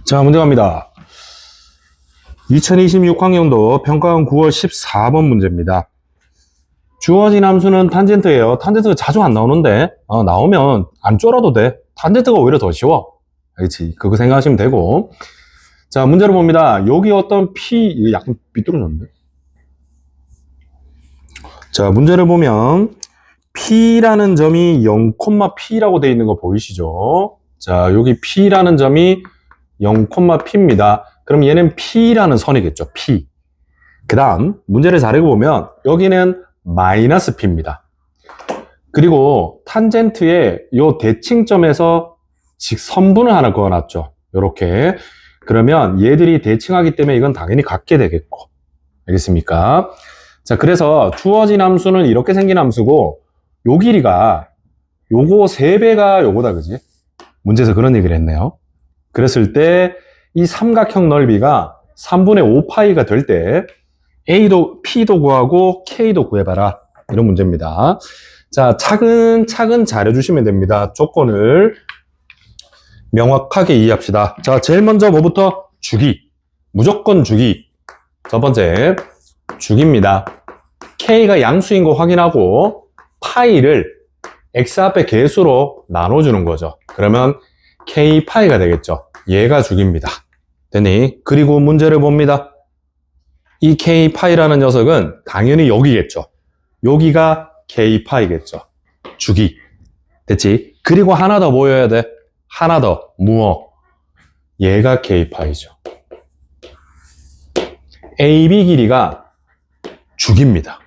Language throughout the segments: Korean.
자, 문제 갑니다. 2026학년도 평가원 9월 14번 문제입니다. 주어진 함수는 탄젠트예요. 탄젠트가 자주 안 나오는데 나오면 안 쫄아도 돼. 탄젠트가 오히려 더 쉬워. 알겠지? 그거 생각하시면 되고. 자, 문제를 봅니다. 여기 어떤 P, 약간 삐뚤어졌는데? 자, 문제를 보면 P라는 점이 0,P라고 되어 있는 거 보이시죠? 자, 여기 P라는 점이 0,P입니다. 그럼 얘는 P라는 선이겠죠. P. 그 다음 문제를 잘 읽어보면 여기는 마이너스 P입니다. 그리고 탄젠트에 요 대칭점에서 직선분을 하나 그어놨죠. 요렇게. 그러면 얘들이 대칭하기 때문에 이건 당연히 같게 되겠고. 알겠습니까? 자, 그래서 주어진 함수는 이렇게 생긴 함수고 요 길이가 요거 3배가 요거다, 그지? 문제에서 그런 얘기를 했네요. 그랬을 때 이 삼각형 넓이가 3분의 5파이가 될 때 A도 P도 구하고 K도 구해봐라. 이런 문제입니다. 자, 차근차근 잘해주시면 됩니다. 조건을 명확하게 이해합시다. 자, 제일 먼저 뭐부터? 주기. 무조건 주기. 첫 번째, 주기입니다. K가 양수인 거 확인하고 파이를 X 앞에 개수로 나눠주는 거죠. 그러면 K 파이가 되겠죠. 얘가 주기입니다. 되니? 그리고 문제를 봅니다. 이 K 파이라는 녀석은 당연히 여기겠죠. 여기가 K 파이겠죠. 주기. 됐지? 그리고 하나 더 보여야 돼. 하나 더. 무어. 얘가 K 파이죠. AB 길이가 주기입니다.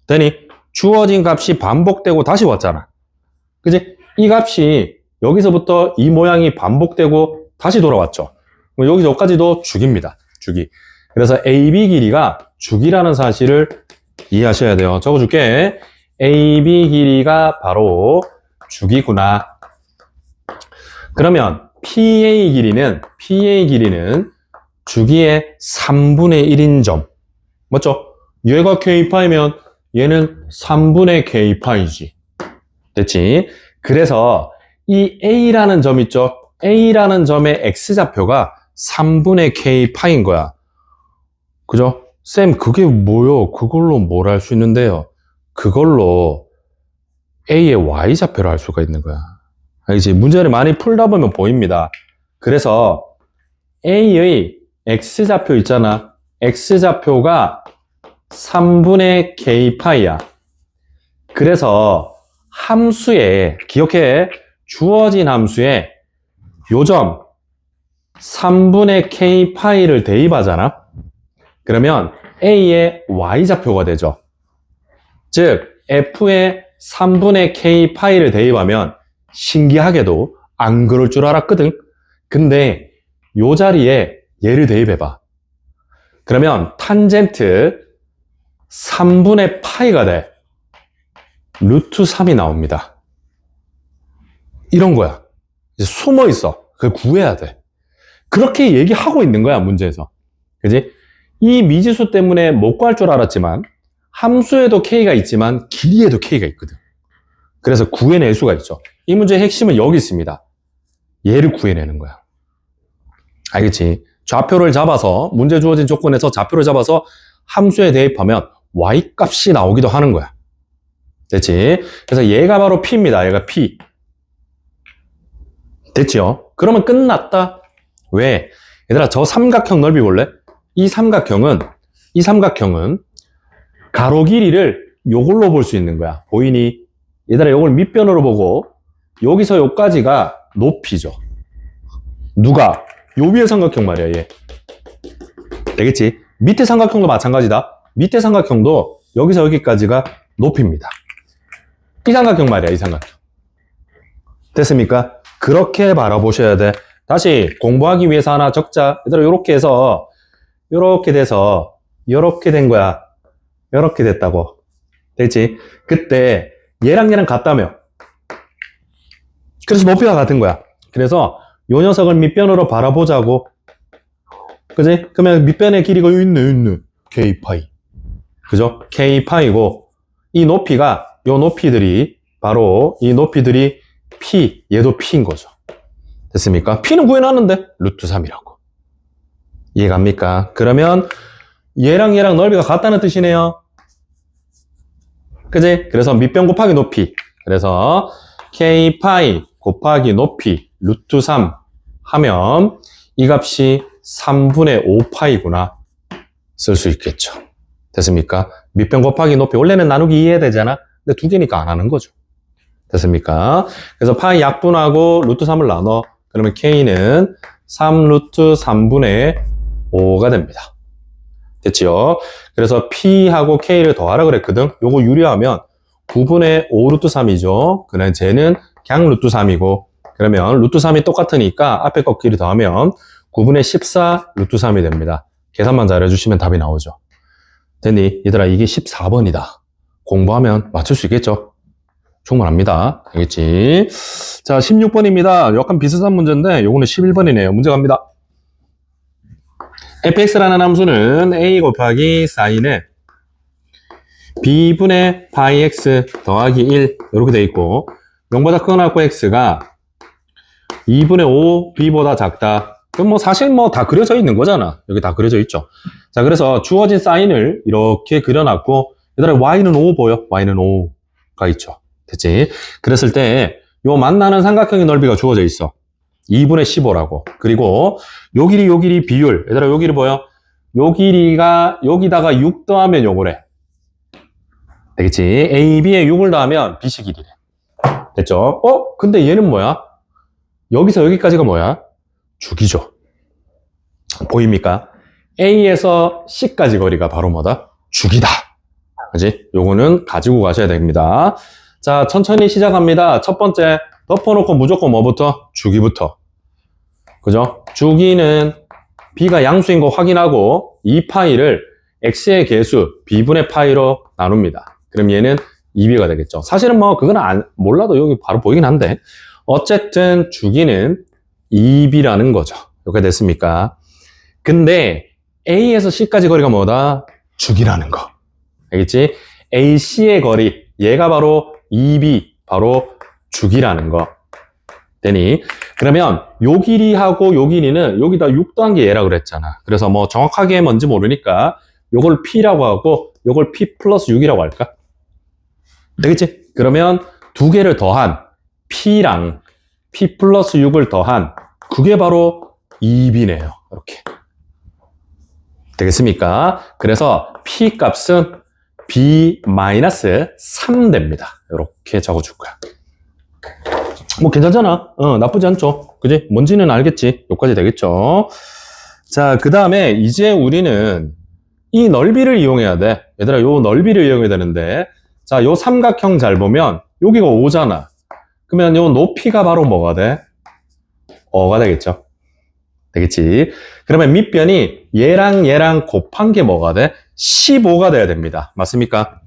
되니? 주어진 값이 반복되고 다시 왔잖아. 그지? 이 값이 여기서부터 이 모양이 반복되고 다시 돌아왔죠. 여기서 여기까지도 주기입니다. 주기. 그래서 AB 길이가 주기라는 사실을 이해하셔야 돼요. 적어줄게. AB 길이가 바로 주기구나. 그러면 PA 길이는 주기의 3분의 1인 점. 맞죠? 얘가 K파이면 얘는 3분의 K파이지. 됐지? 그래서 이 A라는 점 있죠? A라는 점의 X좌표가 3분의 K파인 거야. 그죠? 쌤, 그게 뭐요? 그걸로 뭘 할 수 있는데요? 그걸로 A의 Y좌표를 할 수가 있는 거야. 알겠지? 문제를 많이 풀다 보면 보입니다. 그래서 A의 X좌표 있잖아. X좌표가 3분의 K파이야. 그래서 함수에, 기억해. 주어진 함수에 요점 3분의 K파이를 대입하잖아. 그러면 A의 Y좌표가 되죠. 즉 F의 3분의 K파이를 대입하면 신기하게도 안 그럴 줄 알았거든. 근데 요 자리에 얘를 대입해봐. 그러면 탄젠트 3분의 파이가 돼. 루트 3이 나옵니다. 이런 거야. 이제 숨어 있어. 그걸 구해야 돼. 그렇게 얘기하고 있는 거야, 문제에서. 그지? 이 미지수 때문에 못 구할 줄 알았지만 함수에도 K가 있지만 길이에도 K가 있거든. 그래서 구해낼 수가 있죠. 이 문제의 핵심은 여기 있습니다. 얘를 구해내는 거야. 알겠지? 좌표를 잡아서, 문제 주어진 조건에서 좌표를 잡아서 함수에 대입하면 Y값이 나오기도 하는 거야. 됐지? 그래서 얘가 바로 P입니다. 얘가 P. 됐지요? 그러면 끝났다. 왜? 얘들아, 저 삼각형 넓이 볼래? 이 삼각형은 가로 길이를 요걸로 볼 수 있는 거야. 보이니? 얘들아, 요걸 밑변으로 보고 여기서 요까지가 높이죠. 누가? 요 위에 삼각형 말이야, 얘. 되겠지? 밑에 삼각형도 마찬가지다. 밑에 삼각형도 여기서 여기까지가 높이입니다. 이 삼각형 말이야, 이 삼각형. 됐습니까? 그렇게 바라보셔야 돼. 다시 공부하기 위해서 하나 적자. 얘들아, 요렇게 해서 요렇게 돼서 요렇게 된 거야. 요렇게 됐다고. 됐지? 그때 얘랑 같다며. 그래서 높이가 같은 거야. 그래서 요 녀석을 밑변으로 바라보자고. 그지? 그러면 밑변의 길이가 있네. K파이. 그죠? K파이고, 이 높이가, 요 높이들이, 바로 이 높이들이 P, 얘도 P인 거죠. 됐습니까? P는 구해놨는데 루트 3이라고. 이해갑니까? 그러면 얘랑 얘랑 넓이가 같다는 뜻이네요. 그지? 그래서 밑변 곱하기 높이. 그래서 K 파이 곱하기 높이 루트 3 하면 이 값이 3분의 5파이구나. 쓸 수 있겠죠. 됐습니까? 밑변 곱하기 높이. 원래는 나누기 2해야 되잖아. 근데 두 개니까 안 하는 거죠. 됐습니까? 그래서 파이 약분하고 루트 3을 나눠. 그러면 K는 3 루트 3분의 5가 됩니다. 됐지요? 그래서 P하고 K를 더하라 그랬거든. 요거 유리하면 9분의 5 루트 3이죠. 그냥 쟤는 그냥 루트 3이고, 그러면 루트 3이 똑같으니까 앞에 꺾기를 더하면 9분의 14 루트 3이 됩니다. 계산만 잘해주시면 답이 나오죠. 됐니? 얘들아, 이게 14번이다. 공부하면 맞출 수 있겠죠? 충분합니다. 알겠지? 자, 16번입니다. 약간 비슷한 문제인데 요거는 11번이네요. 문제 갑니다. fx라는 함수는 a 곱하기 사인에 b분의 파이 x 더하기 1 이렇게 돼 있고 0보다 크거나 x가 2분의 5 b보다 작다. 그럼 뭐 사실 뭐 다 그려져 있는 거잖아. 여기 다 그려져 있죠. 자, 그래서 주어진 사인을 이렇게 그려놨고 얘들아 y는 5 보여? y는 5가 있죠. 됐지? 그랬을 때 요 만나는 삼각형의 넓이가 주어져 있어. 2분의 15라고. 그리고 요 길이 비율. 얘들아 요 길이 보여? 요 길이가 여기다가 6 더하면 요거래. 되겠지? A, B에 6을 더하면 BC 길이래. 됐죠? 근데 얘는 뭐야? 여기서 여기까지가 뭐야? 주기죠. 보입니까? A에서 C까지 거리가 바로 뭐다? 주기다. 그지? 요거는 가지고 가셔야 됩니다. 자, 천천히 시작합니다. 첫 번째, 덮어놓고 무조건 뭐부터? 주기부터. 그죠? 주기는 B가 양수인 거 확인하고 이 파이를 X의 개수 B분의 파이로 나눕니다. 그럼 얘는 2B가 되겠죠. 사실은 뭐 그건 몰라도 여기 바로 보이긴 한데 어쨌든 주기는 2B라는 거죠. 이렇게 됐습니까? 근데 A에서 C까지 거리가 뭐다? 주기라는 거. 알겠지? AC의 거리, 얘가 바로 2B, 바로 주기라는 거. 되니? 그러면 요 길이하고 요 길이는 여기다 6 더한 게 얘라 그랬잖아. 그래서 뭐 정확하게 뭔지 모르니까 요걸 P라고 하고 요걸 P 플러스 6이라고 할까? 되겠지? 그러면 두 개를 더한 P랑 P 플러스 6을 더한 그게 바로 2B네요. 이렇게. 되겠습니까? 그래서 P 값은 B-3 됩니다. 이렇게 적어줄 거야. 뭐 괜찮잖아. 나쁘지 않죠. 그지? 뭔지는 알겠지. 여기까지 되겠죠. 자, 그 다음에 이제 우리는 이 넓이를 이용해야 돼. 얘들아, 요 넓이를 이용해야 되는데, 자, 요 삼각형 잘 보면 여기가 5잖아. 그러면 요 높이가 바로 뭐가 돼? 5가 되겠죠. 되겠지. 그러면 밑변이 얘랑 곱한 게 뭐가 돼? 15가 돼야 됩니다. 맞습니까?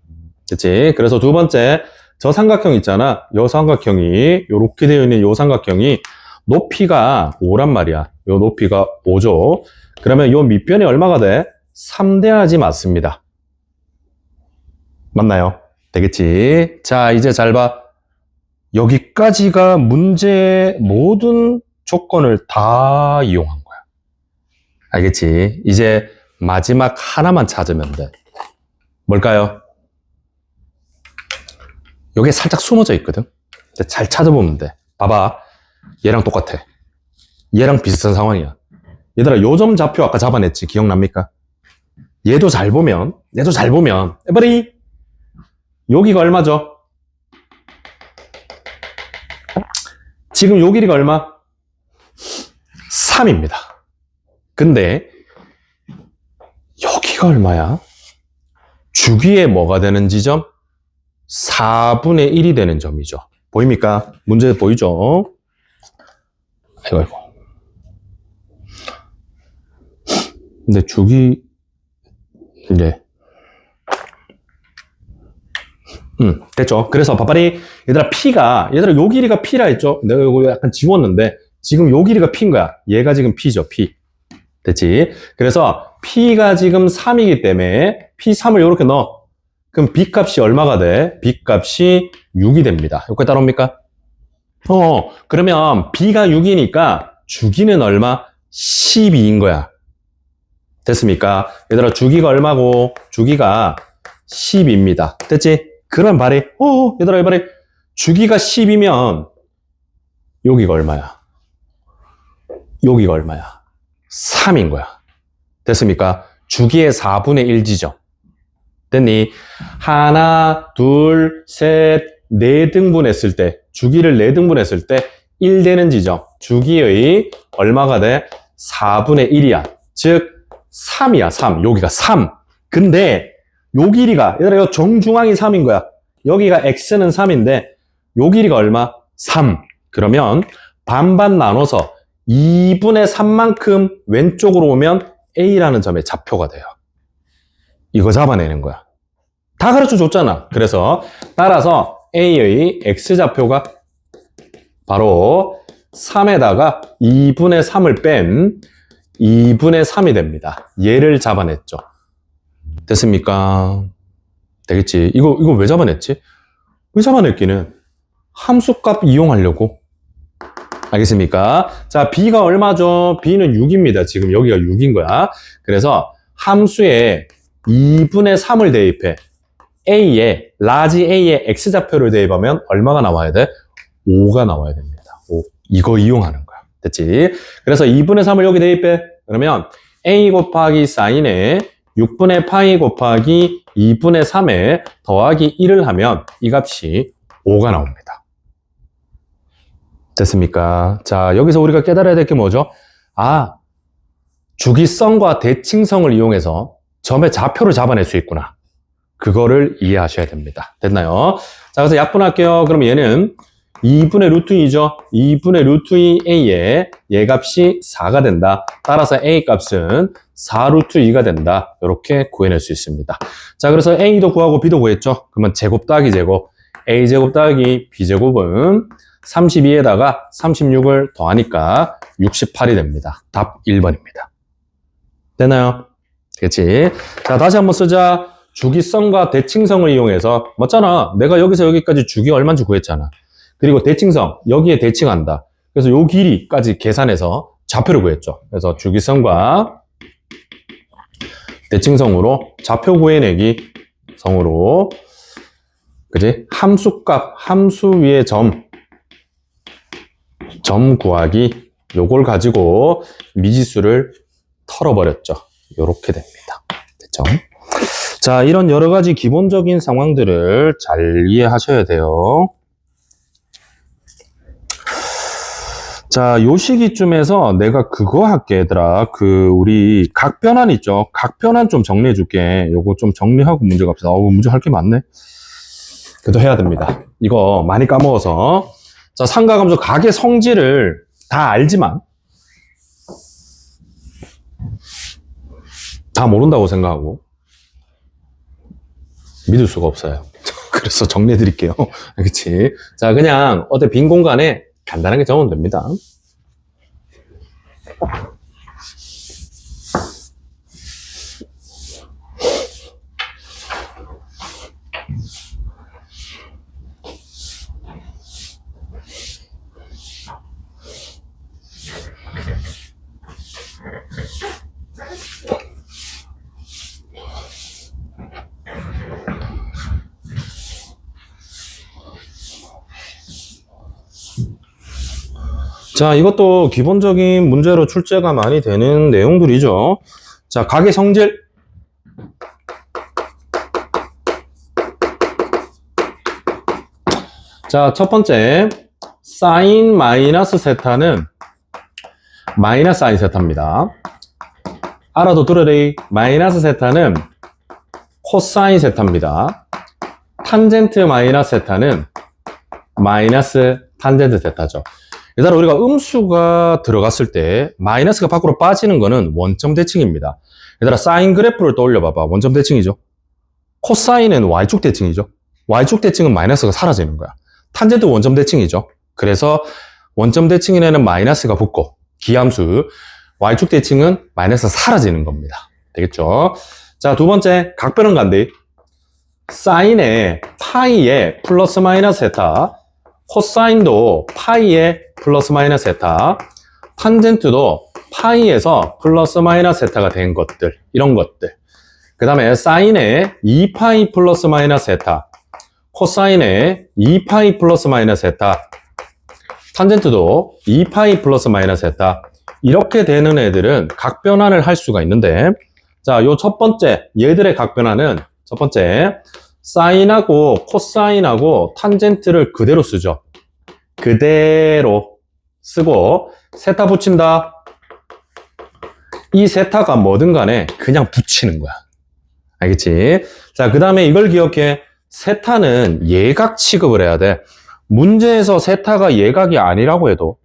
그치? 그래서 두 번째, 저 삼각형 있잖아. 요 삼각형이, 요렇게 되어 있는 요 삼각형이 높이가 5란 말이야. 요 높이가 5죠. 그러면 요 밑변이 얼마가 돼? 3 돼야지 맞습니다. 맞나요? 되겠지? 자, 이제 잘 봐. 여기까지가 문제의 모든 조건을 다 이용한 거야. 알겠지? 이제 마지막 하나만 찾으면 돼. 뭘까요? 여기에 살짝 숨어져 있거든? 잘 찾아보면 돼. 봐봐. 얘랑 똑같아. 얘랑 비슷한 상황이야. 얘들아, 요점 좌표 아까 잡아냈지? 기억납니까? 얘도 잘 보면, 에버리! 여기가 얼마죠? 지금 요 길이가 얼마? 3입니다. 근데 여기가 얼마야? 주기에 뭐가 되는 지점? 4분의 1이 되는 점이죠. 보입니까? 문제 보이죠? 아이고. 근데 주기, 이제. 됐죠. 그래서 봐봐리. 얘들아, 요 길이가 P라 했죠? 내가 이거 약간 지웠는데, 지금 요 길이가 P인 거야. 얘가 지금 P죠, P. 됐지? 그래서 P가 지금 3이기 때문에 P3을 이렇게 넣어. 그럼 B 값이 얼마가 돼? B 값이 6이 됩니다. 여기까지 따라옵니까? 그러면 b가 6이니까 주기는 얼마? 12인 거야. 됐습니까? 얘들아, 주기가 얼마고? 주기가 10입니다. 됐지? 그럼 말해. 얘들아, 말해. 주기가 10이면 여기가 얼마야? 여기가 얼마야? 3인 거야. 됐습니까? 주기의 4분의 1 지점. 됐니? 하나, 둘, 셋, 4등분 했을 때, 주기를 4등분 했을 때 1 되는 지점. 주기의 얼마가 돼? 4분의 1이야. 즉 3이야. 3. 여기가 3. 근데 요 길이가, 얘들아, 요 정중앙이 3인 거야. 여기가 x는 3인데 요 길이가 얼마? 3. 그러면 반반 나눠서 2분의 3만큼 왼쪽으로 오면 A라는 점의 좌표가 돼요. 이거 잡아내는 거야. 다 가르쳐 줬잖아. 그래서 따라서 A의 X좌표가 바로 3에다가 2분의 3을 뺀 2분의 3이 됩니다. 얘를 잡아냈죠. 됐습니까? 되겠지? 이거 왜 잡아냈지? 왜 잡아냈기는? 함수값 이용하려고. 알겠습니까? 자, B가 얼마죠? B는 6입니다. 지금 여기가 6인 거야. 그래서 함수에 2분의 3을 대입해. A에, 라지 A에 X좌표를 대입하면 얼마가 나와야 돼? 5가 나와야 됩니다. 5. 이거 이용하는 거야. 됐지? 그래서 2분의 3을 여기 대입해. 그러면 A 곱하기 사인에 6분의 파이 곱하기 2분의 3에 더하기 1을 하면 이 값이 5가 나옵니다. 됐습니까? 자, 여기서 우리가 깨달아야 될 게 뭐죠? 주기성과 대칭성을 이용해서 점의 좌표를 잡아낼 수 있구나. 그거를 이해하셔야 됩니다. 됐나요? 자, 그래서 약분할게요. 그럼 얘는 2분의 루트 2죠? 2분의 루트 2 A에 얘 값이 4가 된다. 따라서 A 값은 4 루트 2가 된다. 이렇게 구해낼 수 있습니다. 자, 그래서 A도 구하고 B도 구했죠? 그러면 제곱 더하기 제곱. A제곱 더하기 B제곱은 32에다가 36을 더하니까 68이 됩니다. 답 1번입니다. 되나요? 그렇지? 자, 다시 한번 쓰자. 주기성과 대칭성을 이용해서 맞잖아. 내가 여기서 여기까지 주기 얼마인지 구했잖아. 그리고 대칭성, 여기에 대칭한다. 그래서 요 길이까지 계산해서 좌표를 구했죠. 그래서 주기성과 대칭성으로 좌표 구해내기 성으로, 그지? 함수값, 함수 위에 점 구하기, 요걸 가지고 미지수를 털어버렸죠. 요렇게 됩니다. 됐죠? 자, 이런 여러 가지 기본적인 상황들을 잘 이해하셔야 돼요. 자, 요 시기쯤에서 내가 그거 할게, 얘들아. 우리 각변환 있죠? 각변환 좀 정리해 줄게. 요거 좀 정리하고 문제 갑시다. 문제 할 게 많네. 그래도 해야 됩니다. 이거 많이 까먹어서. 자, 상가감수 각의 성질을 다 알지만, 다 모른다고 생각하고, 믿을 수가 없어요. 그래서 정리해 드릴게요. 그치? 자, 그냥 어디 빈 공간에 간단하게 적으면 됩니다. 자, 이것도 기본적인 문제로 출제가 많이 되는 내용들이죠. 자, 각의 성질. 자, 첫 번째, 사인 마이너스 세타는 마이너스 사인 세타입니다. 알아도 들으래. 마이너스 세타는 코사인 세타입니다. 탄젠트 마이너스 세타는 마이너스 탄젠트 세타죠. 얘들아, 우리가 음수가 들어갔을 때 마이너스가 밖으로 빠지는 거는 원점 대칭입니다. 얘들아, 사인 그래프를 떠올려 봐봐. 원점 대칭이죠. 코사인은 Y축 대칭이죠. Y축 대칭은 마이너스가 사라지는 거야. 탄젠트 원점 대칭이죠. 그래서 원점 대칭에는 마이너스가 붙고 기함수 Y축 대칭은 마이너스가 사라지는 겁니다. 되겠죠? 자, 두 번째, 각변환 간디. 사인에 파이에 플러스 마이너스 세타, 코사인도 파이에 플러스 마이너스 세타, 탄젠트도 파이에서 플러스 마이너스 세타가 된 것들, 이런 것들. 그 다음에 사인에 2파이 플러스 마이너스 세타, 코사인에 2파이 플러스 마이너스 세타, 탄젠트도 2파이 플러스 마이너스 세타. 이렇게 되는 애들은 각변환을 할 수가 있는데, 자, 요 첫 번째, 얘들의 각변환은 첫 번째, 사인하고 코사인하고 탄젠트를 그대로 쓰죠. 그대로 쓰고 세타 붙인다. 이 세타가 뭐든 간에 그냥 붙이는 거야. 알겠지? 자, 그 다음에 이걸 기억해. 세타는 예각 취급을 해야 돼. 문제에서 세타가 예각이 아니라고 해도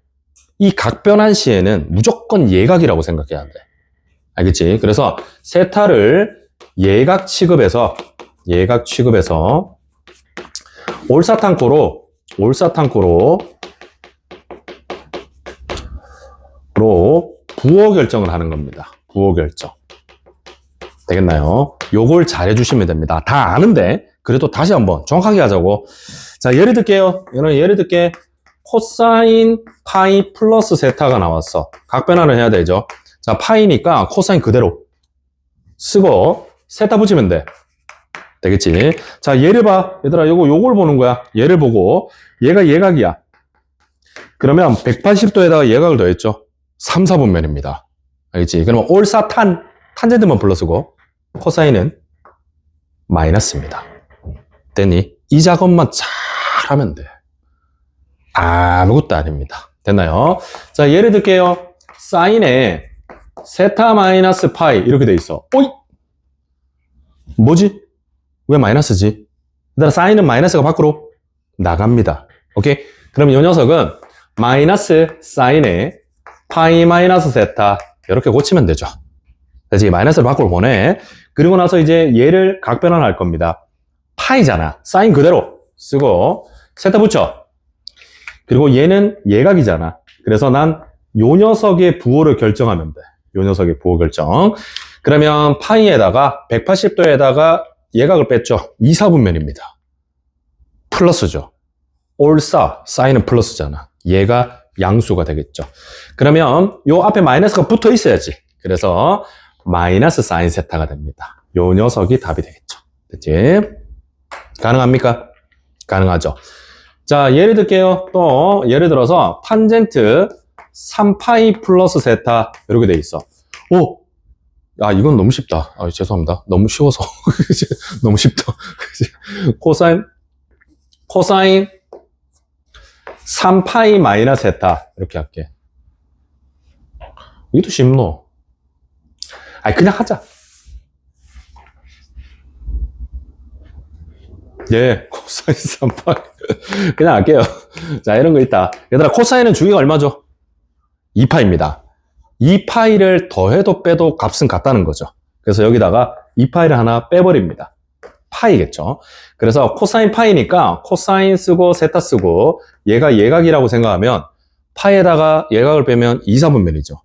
이 각변환 시에는 무조건 예각이라고 생각해야 돼. 알겠지? 그래서 세타를 예각 취급해서 올사탕코로 부호 결정을 하는 겁니다. 부호 결정. 되겠나요? 요걸 잘 해주시면 됩니다. 다 아는데 그래도 다시 한번 정확하게 하자고. 자, 예를 들게요. 예를 들게 코사인 파이 플러스 세타가 나왔어. 각변환을 해야 되죠. 자, 파이니까 코사인 그대로 쓰고 세타 붙이면 돼. 되겠지? 자, 얘를 봐. 얘들아, 요걸 보는 거야. 얘를 보고 얘가 예각이야. 그러면 180도에다가 예각을 더했죠. 3, 4분면입니다. 알겠지? 그러면 탄젠트만 플러스고 코사인은 마이너스입니다. 됐니? 이 작업만 잘 하면 돼. 아무것도 아닙니다. 됐나요? 자, 예를 들게요. 사인에 세타 마이너스 파이 이렇게 돼 있어. 어이? 뭐지? 왜 마이너스지? 그다음 사인은 마이너스가 밖으로 나갑니다. 오케이? 그럼 이 녀석은 마이너스 사인에 파이 마이너스 세타 이렇게 고치면 되죠. 그래서 이 마이너스를 밖으로 보내. 그리고 나서 이제 얘를 각변환할 겁니다. 파이잖아. 사인 그대로 쓰고 세타 붙여. 그리고 얘는 예각이잖아. 그래서 난 요 녀석의 부호를 결정하면 돼. 요 녀석의 부호 결정. 그러면 파이에다가 180도에다가 예각을 뺐죠. 2, 4분면입니다. 플러스죠. 사인은 플러스잖아. 얘가 양수가 되겠죠. 그러면 요 앞에 마이너스가 붙어 있어야지. 그래서 마이너스 사인 세타가 됩니다. 요 녀석이 답이 되겠죠. 됐지? 가능합니까? 가능하죠. 자, 예를 들게요. 또 예를 들어서 탄젠트 3파이 플러스 세타 이렇게 돼 있어. 오! 아, 이건 너무 쉽다. 아, 죄송합니다. 너무 쉬워서. 너무 쉽다. 코사인 3파이 마이너스 세타 이렇게 할게. 이것도 쉽노? 아니, 그냥 하자. 예, 코사인 3파이. 그냥 할게요. 자, 이런 거 있다. 얘들아, 코사인은 주기가 얼마죠? 2파입니다. 2파이를 더해도 빼도 값은 같다는 거죠. 그래서 여기다가 2파이를 하나 빼버립니다. 파이겠죠. 그래서 코사인 파이니까 코사인 쓰고 세타 쓰고 얘가 예각이라고 생각하면 파이에다가 예각을 빼면 2, 4분면이죠.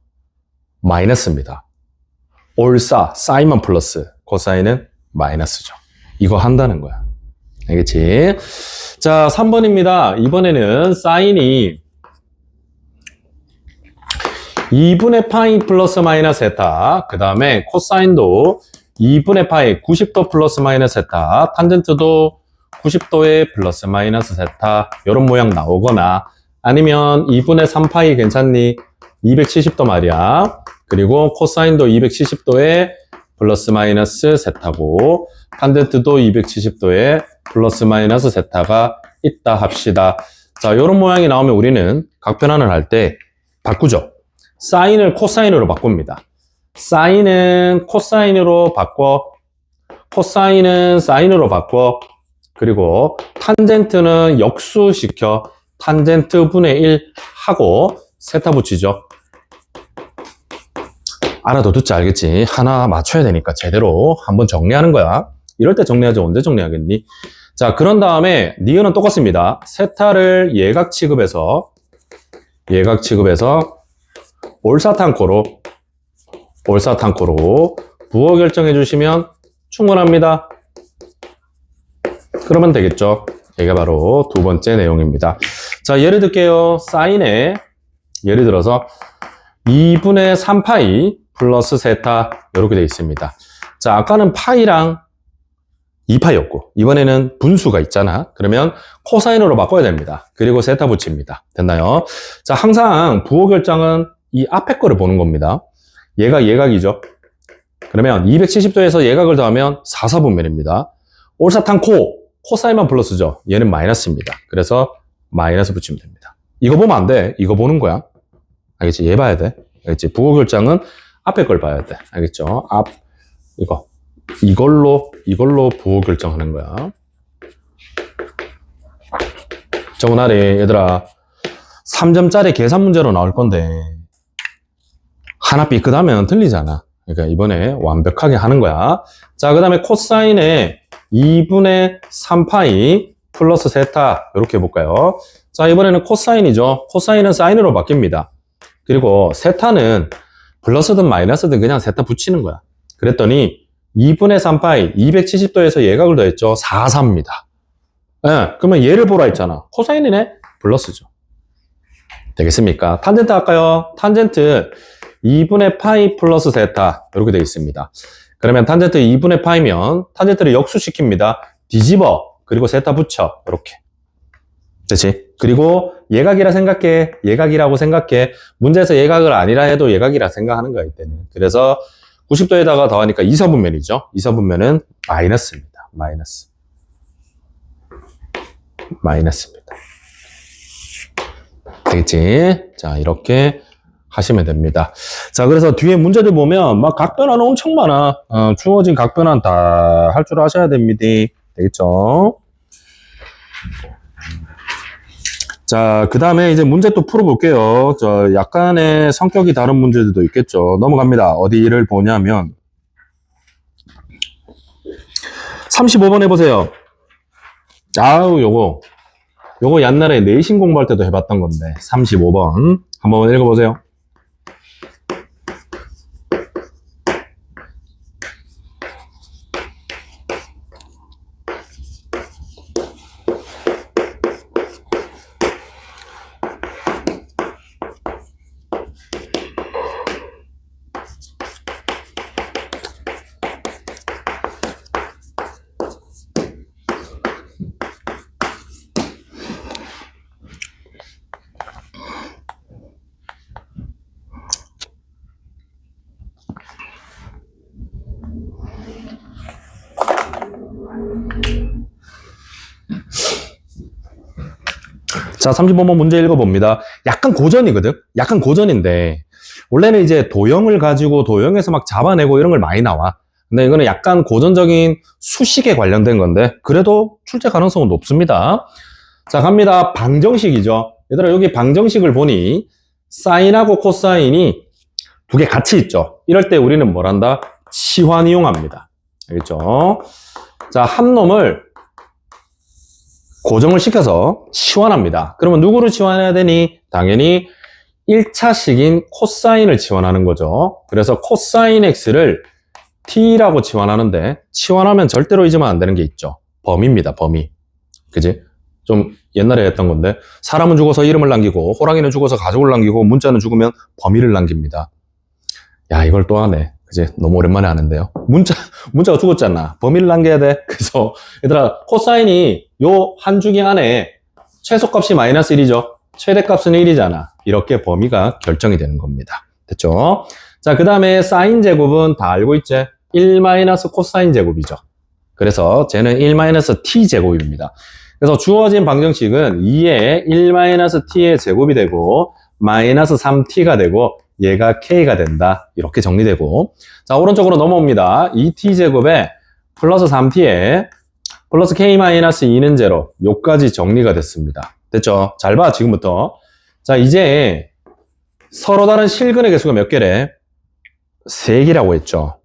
마이너스입니다. 사인만 플러스, 코사인은 마이너스죠. 이거 한다는 거야. 알겠지? 자, 3번입니다. 이번에는 사인이 2분의 파이 플러스 마이너스 세타, 그 다음에 코사인도 2분의 파이 90도 플러스 마이너스 세타, 탄젠트도 90도의 플러스 마이너스 세타 이런 모양 나오거나 아니면 2분의 3파이 괜찮니? 270도 말이야. 그리고 코사인도 270도의 플러스 마이너스 세타고 탄젠트도 270도의 플러스 마이너스 세타가 있다 합시다. 자, 이런 모양이 나오면 우리는 각변환을 할 때 바꾸죠. 사인을 코사인으로 바꿉니다. 사인은 코사인으로 바꿔, 코사인은 사인으로 바꿔, 그리고 탄젠트는 역수시켜 탄젠트 분의 1 하고 세타 붙이죠. 알아도 듣지 알겠지? 하나 맞춰야 되니까 제대로 한번 정리하는 거야. 이럴 때 정리하지 언제 정리하겠니? 자, 그런 다음에 니은은 똑같습니다. 세타를 예각 취급해서 올사탕코로 부호 결정해 주시면 충분합니다. 그러면 되겠죠. 이게 바로 두 번째 내용입니다. 자, 예를 들게요. 사인에 예를 들어서 2분의 3파이 플러스 세타 이렇게 되어 있습니다. 자, 아까는 파이랑 2파이였고 이번에는 분수가 있잖아. 그러면 코사인으로 바꿔야 됩니다. 그리고 세타 붙입니다. 됐나요? 자, 항상 부호 결정은 이 앞에 거를 보는 겁니다. 얘가 예각이죠. 그러면 270도에서 예각을 더하면 4사분면입니다. 올사탕 코사인만 플러스죠. 얘는 마이너스입니다. 그래서 마이너스 붙이면 됩니다. 이거 보면 안 돼. 이거 보는 거야. 알겠지? 얘 봐야 돼. 알겠지? 부호 결정은 앞에 걸 봐야 돼. 알겠죠? 이걸로 부호 결정하는 거야. 정은아리, 얘들아, 3점짜리 계산 문제로 나올 건데, 하나 삐끗하면 틀리잖아. 그러니까 이번에 완벽하게 하는 거야. 자, 그 다음에 코사인에 2분의 3파이 플러스 세타, 이렇게 해볼까요? 자, 이번에는 코사인이죠. 코사인은 사인으로 바뀝니다. 그리고 세타는 플러스든 마이너스든 그냥 세타 붙이는 거야. 그랬더니 2분의 3파이 270도에서 예각을 더했죠. 4사입니다. 네, 그러면 얘를 보라 했잖아. 코사인이네? 플러스죠. 되겠습니까? 탄젠트 할까요? 탄젠트 2분의 파이 플러스 세타 이렇게 되어 있습니다. 그러면 탄젠트 2분의 파이면 탄젠트를 역수시킵니다. 뒤집어 그리고 세타 붙여 이렇게. 됐지? 그리고 예각이라 생각해. 예각이라고 생각해. 문제에서 예각을 아니라 해도 예각이라 생각하는 거야 이때는. 그래서 90도에다가 더하니까 2사분면이죠. 2사분면은 마이너스입니다. 마이너스입니다. 되겠지? 자, 이렇게 하시면 됩니다. 자, 그래서 뒤에 문제들 보면 막 각변환 엄청 많아. 주어진 각변환 다 할 줄 아셔야 됩니다. 되겠죠? 자, 그 다음에 이제 문제 또 풀어볼게요. 약간의 성격이 다른 문제들도 있겠죠. 넘어갑니다. 어디를 보냐면 35번 해보세요. 아우, 요거 옛날에 내신 공부할 때도 해봤던 건데 35번 한번 읽어보세요. 자, 35번 문제 읽어봅니다. 약간 고전이거든? 약간 고전인데, 원래는 이제 도형을 가지고 도형에서 막 잡아내고 이런 걸 많이 나와. 근데 이거는 약간 고전적인 수식에 관련된 건데, 그래도 출제 가능성은 높습니다. 자, 갑니다. 방정식이죠. 얘들아, 여기 방정식을 보니, 사인하고 코사인이 두 개 같이 있죠. 이럴 때 우리는 뭘 한다? 치환 이용합니다. 알겠죠? 자, 한 놈을 고정을 시켜서 치환합니다. 그러면 누구를 치환해야 되니? 당연히 1차식인 코사인을 치환하는 거죠. 그래서 코사인 x를 t라고 치환하는데 치환하면 절대로 잊으면 안 되는 게 있죠. 범위입니다. 범위. 그지? 좀 옛날에 했던 건데 사람은 죽어서 이름을 남기고 호랑이는 죽어서 가족을 남기고 문자는 죽으면 범위를 남깁니다. 야, 이걸 또 하네. 그지? 너무 오랜만에 하는데요. 문자가 죽었잖아. 범위를 남겨야 돼. 그래서 얘들아, 코사인이 요 한 주기 안에 최소값이 마이너스 1이죠. 최대값은 1이잖아. 이렇게 범위가 결정이 되는 겁니다. 됐죠? 자, 그 다음에 사인 제곱은 다 알고 있지? 1 마이너스 코사인 제곱이죠. 그래서 쟤는 1 마이너스 t 제곱입니다. 그래서 주어진 방정식은 2에 1 마이너스 t의 제곱이 되고 마이너스 3t가 되고 얘가 k가 된다. 이렇게 정리되고. 자, 오른쪽으로 넘어옵니다. 2t 제곱에 플러스 3t에 플러스 k-2는 제로. 요까지 정리가 됐습니다. 됐죠? 잘 봐, 지금부터. 자, 이제 서로 다른 실근의 개수가 몇 개래? 3개라고 했죠.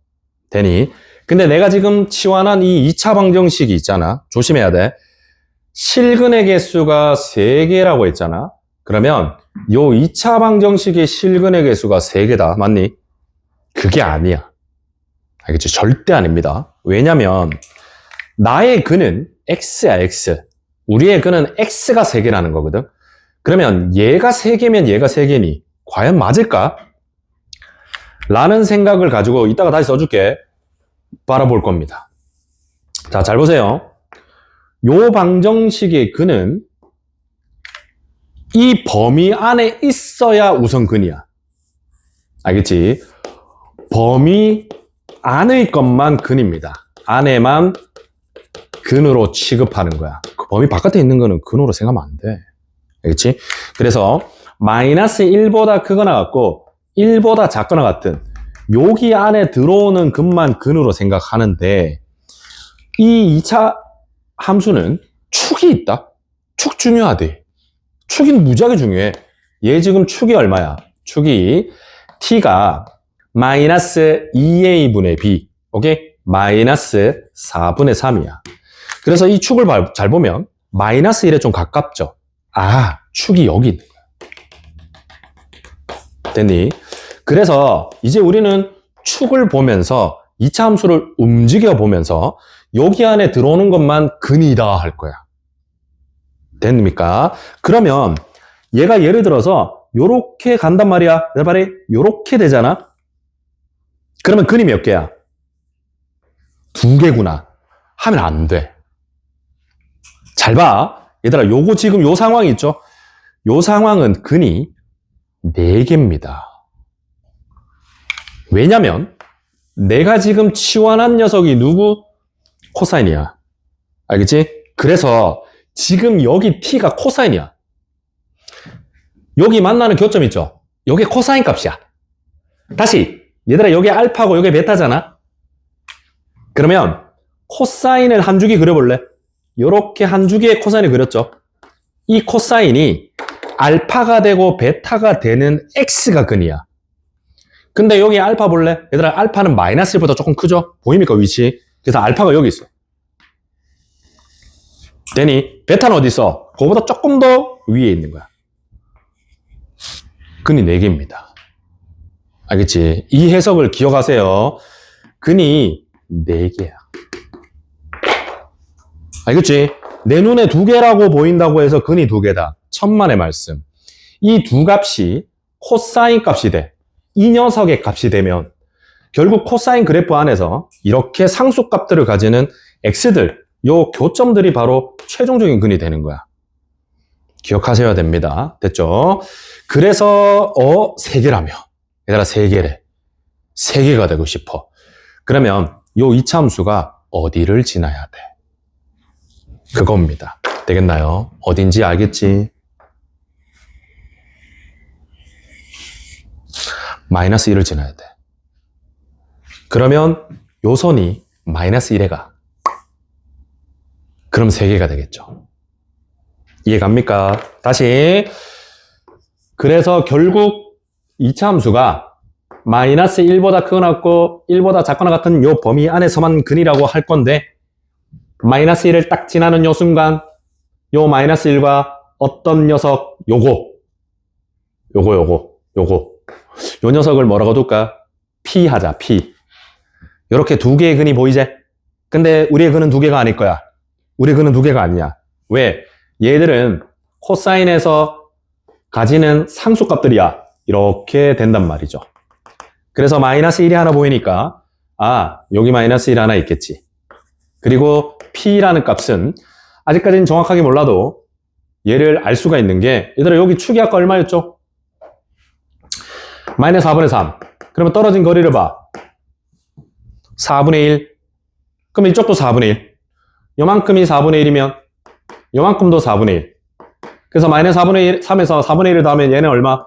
되니? 근데 내가 지금 치환한 이 2차 방정식이 있잖아. 조심해야 돼. 실근의 개수가 3개라고 했잖아. 그러면 요 2차 방정식의 실근의 개수가 3개다. 맞니? 그게 아니야. 알겠지? 절대 아닙니다. 왜냐면 나의 근은 x야, x. 우리의 근은 x가 3개라는 거거든. 그러면 얘가 3개면 얘가 3개니 과연 맞을까? 라는 생각을 가지고 이따가 다시 써줄게. 바라볼 겁니다. 자, 잘 보세요. 요 방정식의 근은 이 범위 안에 있어야 우선 근이야. 알겠지? 범위 안의 것만 근입니다. 안에만 근으로 취급하는 거야. 그 범위 바깥에 있는 거는 근으로 생각하면 안 돼. 알겠지? 그래서 마이너스 1보다 크거나 같고 1보다 작거나 같은 여기 안에 들어오는 근만 근으로 생각하는데 이 2차 함수는 축이 있다? 축 중요하대. 축이 무지하게 중요해. 얘 지금 축이 얼마야? 축이 t가 마이너스 2a분의 b, 오케이? 마이너스 4분의 3이야. 그래서 이 축을 잘 보면 마이너스 1에 좀 가깝죠? 아, 축이 여기 있는 거야. 됐니? 그래서 이제 우리는 축을 보면서 2차 함수를 움직여 보면서 여기 안에 들어오는 것만 근이다 할 거야. 됩니까? 그러면 얘가 예를 들어서 요렇게 간단 말이야. 내 말이 요렇게 되잖아? 그러면 근이 몇 개야? 2개구나. 하면 안 돼. 잘 봐. 얘들아, 요거 지금 요 상황이 있죠? 요 상황은 근이 4개입니다. 왜냐면 내가 지금 치환한 녀석이 누구? 코사인이야. 알겠지? 그래서 지금 여기 t가 코사인이야. 여기 만나는 교점 있죠? 여기 코사인 값이야. 다시 얘들아, 여기 알파고 여기 베타잖아? 그러면 코사인을 한 줄기 그려볼래? 요렇게 한 줄기의 코사인을 그렸죠? 이 코사인이 알파가 되고 베타가 되는 x가 근이야. 근데 여기 알파 볼래? 얘들아, 알파는 마이너스 1보다 조금 크죠? 보입니까, 위치? 그래서 알파가 여기 있어. 되니? 베타는 어디 있어? 그거보다 조금 더 위에 있는 거야. 근이 4개입니다. 알겠지? 이 해석을 기억하세요. 근이 4개야. 알겠지? 내 눈에 2개라고 보인다고 해서 근이 2개다. 천만의 말씀. 이 두 값이 코사인 값이 돼. 이 녀석의 값이 되면 결국 코사인 그래프 안에서 이렇게 상수값들을 가지는 x들, 요 교점들이 바로 최종적인 근이 되는 거야. 기억하셔야 됩니다. 됐죠? 그래서 3개라며. 얘들아, 3개래. 3개가 되고 싶어. 그러면 요 2차 함수가 어디를 지나야 돼? 그겁니다. 되겠나요? 어딘지 알겠지? 마이너스 1을 지나야 돼. 그러면 요 선이 마이너스 1에 가. 그럼 3개가 되겠죠. 이해갑니까? 다시. 그래서 결국 2차 함수가 마이너스 1보다 크거나 같고 1보다 작거나 같은 요 범위 안에서만 근이라고 할 건데 마이너스 1을 딱 지나는 요 순간 요 마이너스 1과 어떤 녀석 요거 요 녀석을 뭐라고 둘까? P 하자. P. 요렇게 2개의 근이 보이지? 근데 우리의 근은 2개가 아닐 거야. 우리의 근은 2개가 아니야. 왜? 얘들은 코사인에서 가지는 상수값들이야. 이렇게 된단 말이죠. 그래서 마이너스 1이 하나 보이니까 여기 마이너스 1 하나 있겠지. 그리고 P라는 값은 아직까지는 정확하게 몰라도 얘를 알 수가 있는 게 얘들아, 여기 축이 아까 얼마였죠? 마이너스 4분의 3. 그러면 떨어진 거리를 봐. 4분의 1. 그럼 이쪽도 4분의 1. 요만큼이 4분의 1이면 요만큼도 4분의 1. 그래서 마이너스 4분의 3에서 4분의 1을 더하면 얘는 얼마?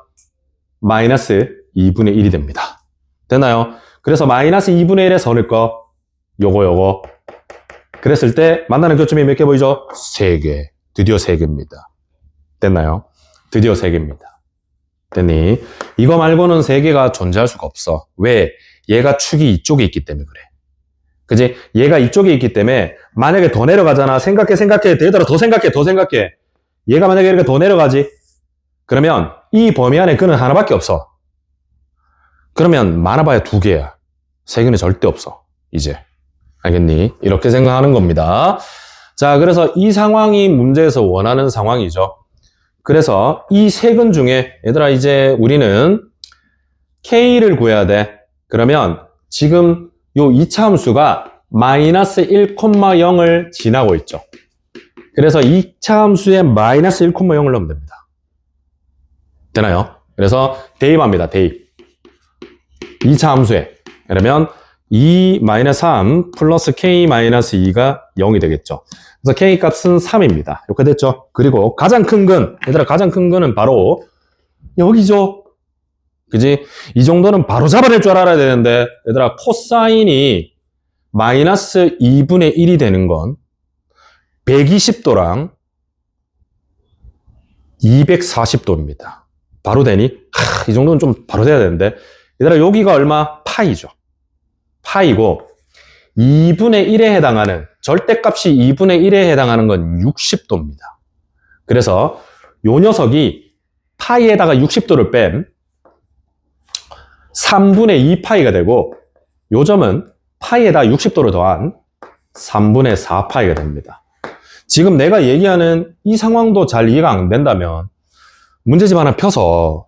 마이너스 2분의 1이 됩니다. 됐나요? 그래서 마이너스 2분의 1에 선을 꺼. 요거. 그랬을 때 만나는 교점이 몇 개 보이죠? 3개. 드디어 3개입니다. 됐나요? 드디어 3개입니다. 됐니? 이거 말고는 3개가 존재할 수가 없어. 왜? 얘가 축이 이쪽에 있기 때문에 그래. 그지? 얘가 이쪽에 있기 때문에 만약에 더 내려가잖아. 생각해. 얘들아, 더 생각해. 얘가 만약에 이렇게 더 내려가지? 그러면 이 범위 안에 근은 하나밖에 없어. 그러면 많아봐야 2개야. 3개는 절대 없어. 이제. 알겠니? 이렇게 생각하는 겁니다. 자, 그래서 이 상황이 문제에서 원하는 상황이죠. 그래서 이 세 근 중에 얘들아 이제 우리는 K를 구해야 돼. 그러면 지금 요 2차 함수가 마이너스 1,0을 지나고 있죠. 그래서 2차 함수에 마이너스 1,0을 넣으면 됩니다. 되나요? 그래서 대입합니다. 대입. 2차 함수에. 그러면 2-3 플러스 K-2가 0이 되겠죠. 그래서 K 값은 3입니다. 이렇게 됐죠. 그리고 가장 큰 근, 얘들아 가장 큰 근은 바로 여기죠. 그지? 이 정도는 바로 잡아낼 줄 알아야 되는데 얘들아 코사인이 마이너스 2분의 1이 되는 건 120도랑 240도입니다. 바로 되니? 이 정도는 좀 바로 돼야 되는데 얘들아 여기가 얼마? 파이죠. 파이고 2분의 1에 해당하는 절대값이 2분의 1에 해당하는 건 60도입니다. 그래서 요 녀석이 파이에다가 60도를 뺀 3분의 2파이가 되고 요 점은 파이에다 60도를 더한 3분의 4파이가 됩니다. 지금 내가 얘기하는 이 상황도 잘 이해가 안 된다면 문제집 하나 펴서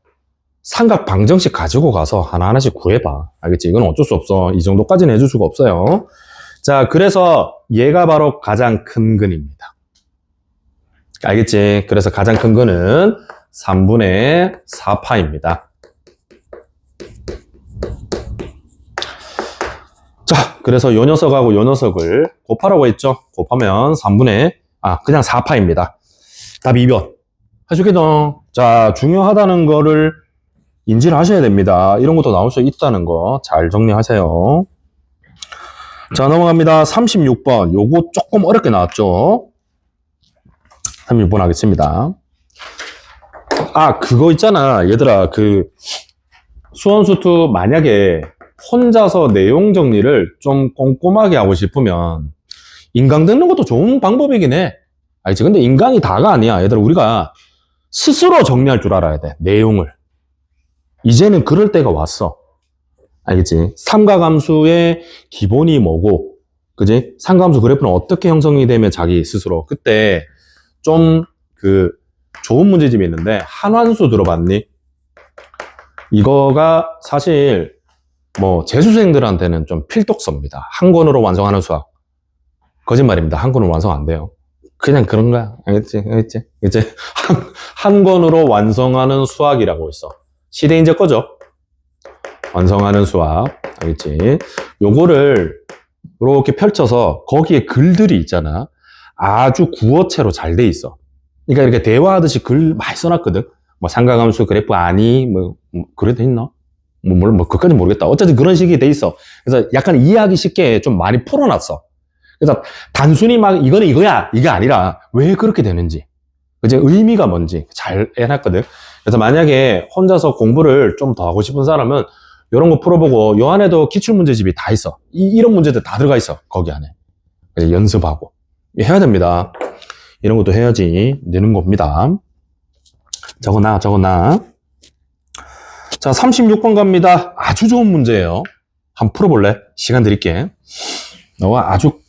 삼각 방정식 가지고 가서 하나하나씩 구해봐. 알겠지? 이건 어쩔 수 없어. 이 정도까지는 해줄 수가 없어요. 자, 그래서 얘가 바로 가장 큰 근입니다. 알겠지? 그래서 가장 큰 근은 3분의 4파입니다. 자, 그래서 요 녀석하고 요 녀석을 곱하라고 했죠? 곱하면 그냥 4파입니다. 답 2번. 하시겠죠? 자, 중요하다는 거를 인지를 하셔야 됩니다. 이런 것도 나올 수 있다는 거 잘 정리하세요. 자, 넘어갑니다. 36번. 요거 조금 어렵게 나왔죠? 36번 하겠습니다. 그거 있잖아. 얘들아, 수원수투 만약에 혼자서 내용 정리를 좀 꼼꼼하게 하고 싶으면 인강 듣는 것도 좋은 방법이긴 해. 알지? 근데 인강이 다가 아니야. 얘들아, 우리가 스스로 정리할 줄 알아야 돼. 내용을. 이제는 그럴 때가 왔어. 알겠지? 삼각함수의 기본이 뭐고, 그지? 삼각함수 그래프는 어떻게 형성이 되면 자기 스스로. 그때 좀 좋은 문제집이 있는데, 한환수 들어봤니? 이거가 사실 재수생들한테는 좀 필독서입니다. 한 권으로 완성하는 수학. 거짓말입니다. 한 권으로 완성 안 돼요. 그냥 그런 거야. 알겠지? 이제 한 권으로 완성하는 수학이라고 있어. 시대인재 거죠? 완성하는 수학. 알겠지? 요거를 이렇게 펼쳐서 거기에 글들이 있잖아. 아주 구어체로 잘 돼 있어. 그러니까 이렇게 대화하듯이 글 많이 써놨거든. 삼각함수 그래프 아니? 그래 돼 있나? 그까지 모르겠다. 어쨌든 그런 식이 돼 있어. 그래서 약간 이해하기 쉽게 좀 많이 풀어놨어. 그래서 단순히 이거는 이거야! 이게 아니라 왜 그렇게 되는지. 그제 의미가 뭔지 잘 해놨거든. 그래서 만약에 혼자서 공부를 좀 더 하고 싶은 사람은 이런 거 풀어보고 요 안에도 기출문제집이 다 있어. 이런 문제들 다 들어가 있어. 거기 안에. 그래서 연습하고. 해야 됩니다. 이런 것도 해야지 느는 겁니다. 적어놔. 자, 36번 갑니다. 아주 좋은 문제예요. 한번 풀어볼래? 시간 드릴게. 너가 아주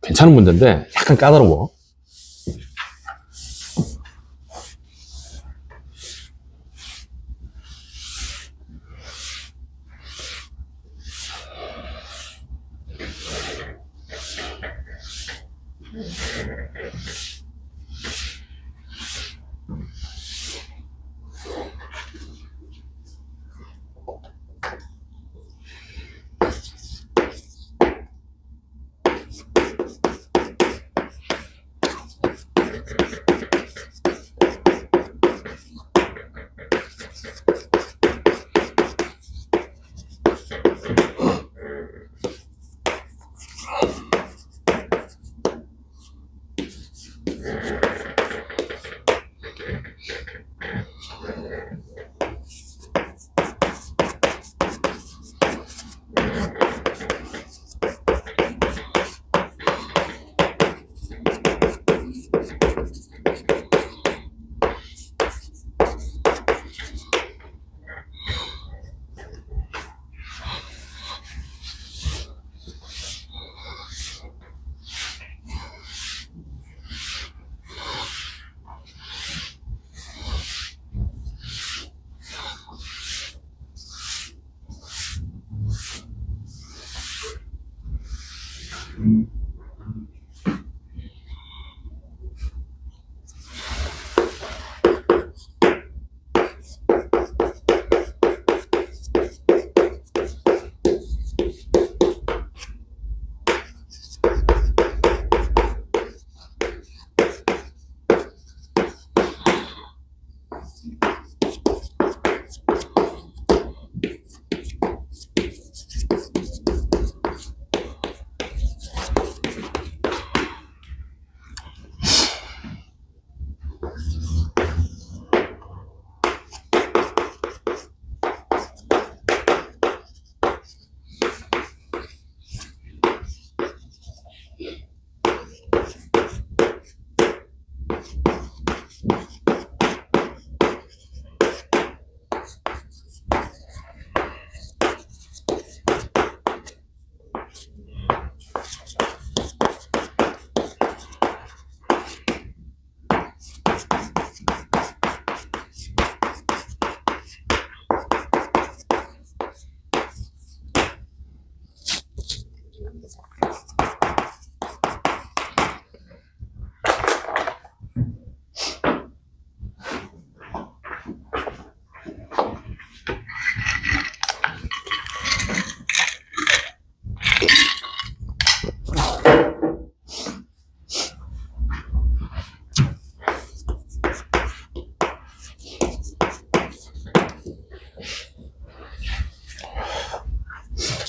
괜찮은 문제인데 약간 까다로워.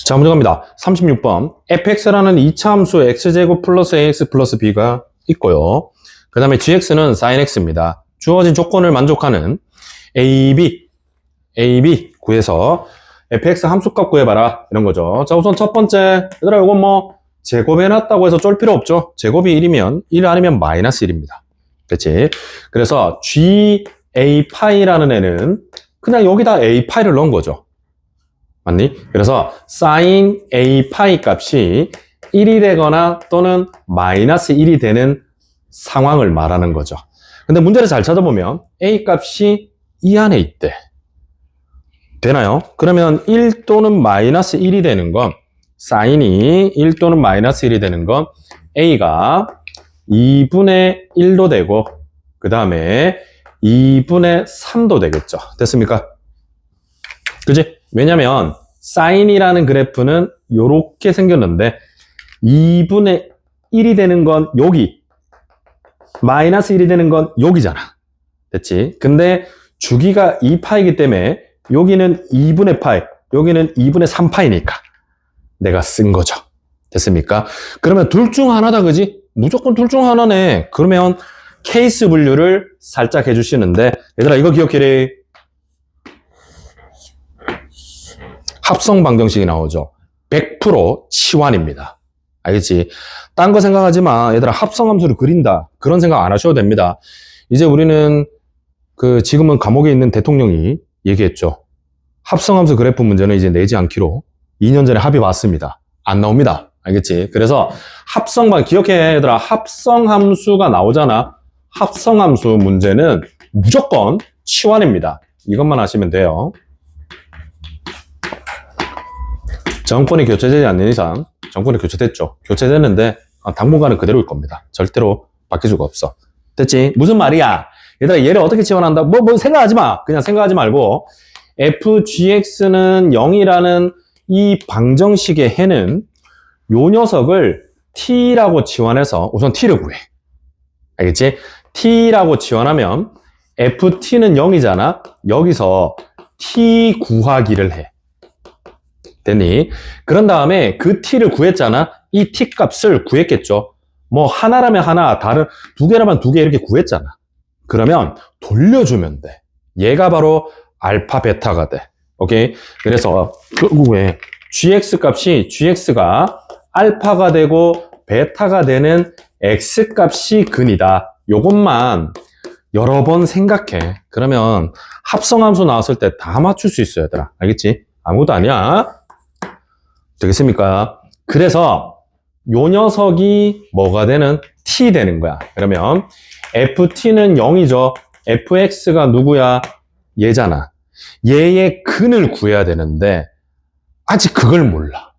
자, 문제 갑니다. 36번. fx라는 2차 함수 x제곱 플러스 ax 플러스 b가 있고요. 그 다음에 gx는 sin x입니다. 주어진 조건을 만족하는 ab 구해서 fx 함수값 구해봐라. 이런 거죠. 자, 우선 첫 번째. 얘들아, 이건 뭐 제곱해놨다고 해서 쫄 필요 없죠. 제곱이 1이면 1 아니면 마이너스 1입니다. 그렇지? 그래서 ga 파이라는 애는 그냥 여기다 a 파이를 넣은 거죠. 맞니? 그래서 sin a 파이 값이 1이 되거나 또는 마이너스 1이 되는 상황을 말하는 거죠. 근데 문제를 잘 찾아보면 a 값이 이 안에 있대. 되나요? 그러면 1 또는 마이너스 1이 되는 건 sin이 1 또는 마이너스 1이 되는 건 a가 2분의 1도 되고 그 다음에 2분의 3도 되겠죠. 됐습니까? 그지? 왜냐면 사인이라는 그래프는 이렇게 생겼는데 2분의 1이 되는 건 여기, 마이너스 1이 되는 건 여기잖아. 됐지? 근데 주기가 2파이기 때문에 여기는 2분의 파이, 여기는 2분의 3파이니까 내가 쓴 거죠. 됐습니까? 그러면 둘 중 하나다, 그지? 무조건 둘 중 하나네. 그러면 케이스 분류를 살짝 해주시는데, 얘들아 이거 기억해래. 합성 방정식이 나오죠. 100% 치환입니다. 알겠지? 딴 거 생각하지 마. 얘들아 합성함수를 그린다. 그런 생각 안 하셔도 됩니다. 이제 우리는 지금은 감옥에 있는 대통령이 얘기했죠. 합성함수 그래프 문제는 이제 내지 않기로 2년 전에 합의 봤습니다. 안 나옵니다. 알겠지? 그래서 기억해 얘들아. 합성함수가 나오잖아. 합성함수 문제는 무조건 치환입니다. 이것만 하시면 돼요. 정권이 교체되지 않는 이상, 정권이 교체됐죠. 교체됐는데 당분간은 그대로일 겁니다. 절대로 바뀔 수가 없어. 됐지? 무슨 말이야? 얘들아 얘를 어떻게 치환한다? 뭐 생각하지 마. 그냥 생각하지 말고 fgx는 0이라는 이 방정식의 해는 요 녀석을 t라고 치환해서 우선 t를 구해. 알겠지? t라고 치환하면 ft는 0이잖아. 여기서 t 구하기를 해. 됐니? 그런 다음에 그 t를 구했잖아. 이 t 값을 구했겠죠. 뭐 하나라면 하나, 두 개라면 두 개 이렇게 구했잖아. 그러면 돌려주면 돼. 얘가 바로 알파 베타가 돼. 오케이? 그래서 결국에 gx가 알파가 되고 베타가 되는 x값이 근이다. 요것만 여러 번 생각해. 그러면 합성함수 나왔을 때 다 맞출 수 있어요, 얘들아. 알겠지? 아무것도 아니야. 되겠습니까? 그래서 요 녀석이 뭐가 되는? t 되는 거야. 그러면 ft는 0이죠. fx가 누구야? 얘잖아. 얘의 근을 구해야 되는데 아직 그걸 몰라.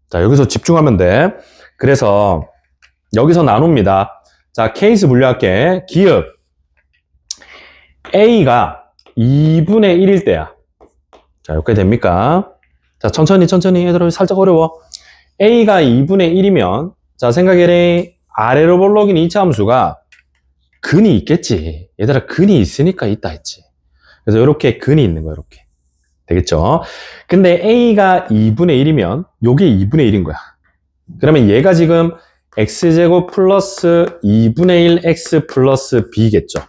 자, 여기서 집중하면 돼. 그래서 여기서 나눕니다. 자, 케이스 분류할게. 기읍 A가 2분의 1일 때야. 자, 이렇게 됩니까? 자, 천천히 얘들아, 살짝 어려워. A가 2분의 1이면 자, 생각해라. 아래로 볼록인 2차 함수가 근이 있겠지. 얘들아, 근이 있으니까 있다 했지. 그래서 이렇게 근이 있는 거야, 이렇게. 되겠죠? 근데 A가 2분의 1이면 요게 2분의 1인 거야. 그러면 얘가 지금 x제곱 플러스 2분의 1 x 플러스 b겠죠?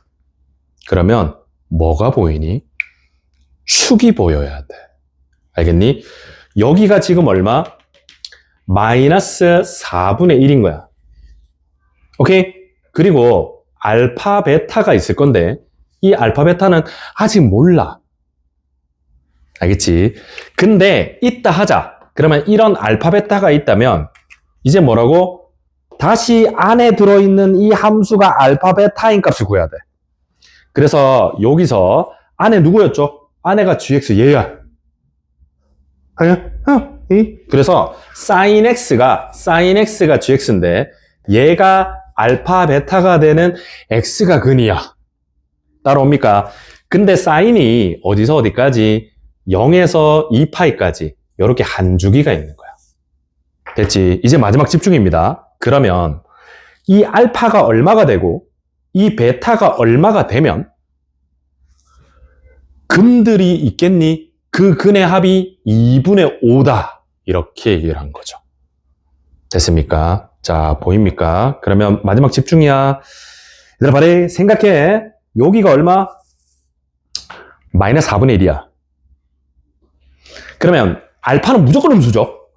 그러면 뭐가 보이니? 축이 보여야 돼. 알겠니? 여기가 지금 얼마? 마이너스 4분의 1인 거야. 오케이? 그리고 알파, 베타가 있을 건데 이 알파, 베타는 아직 몰라. 알겠지? 근데 있다 하자. 그러면 이런 알파, 베타가 있다면 이제 뭐라고? 다시 안에 들어있는 이 함수가 알파, 베타인 값을 구해야 돼. 그래서 여기서 안에 누구였죠? 안에가 gx 얘야. 그래서 sin x가 gx인데 얘가 알파, 베타가 되는 x가 근이야. 따라옵니까? 근데 사인이 어디서 어디까지? 0에서 2파이까지 이렇게 한 주기가 있는 거야. 됐지? 이제 마지막 집중입니다. 그러면 이 알파가 얼마가 되고 이 베타가 얼마가 되면 근들이 있겠니? 그 근의 합이 2분의 5다. 이렇게 얘기를 한 거죠. 됐습니까? 자, 보입니까? 그러면 마지막 집중이야. 얘들아, 빨리 생각해. 여기가 얼마? 마이너스 4분의 1이야. 그러면 알파는 무조건 음수죠?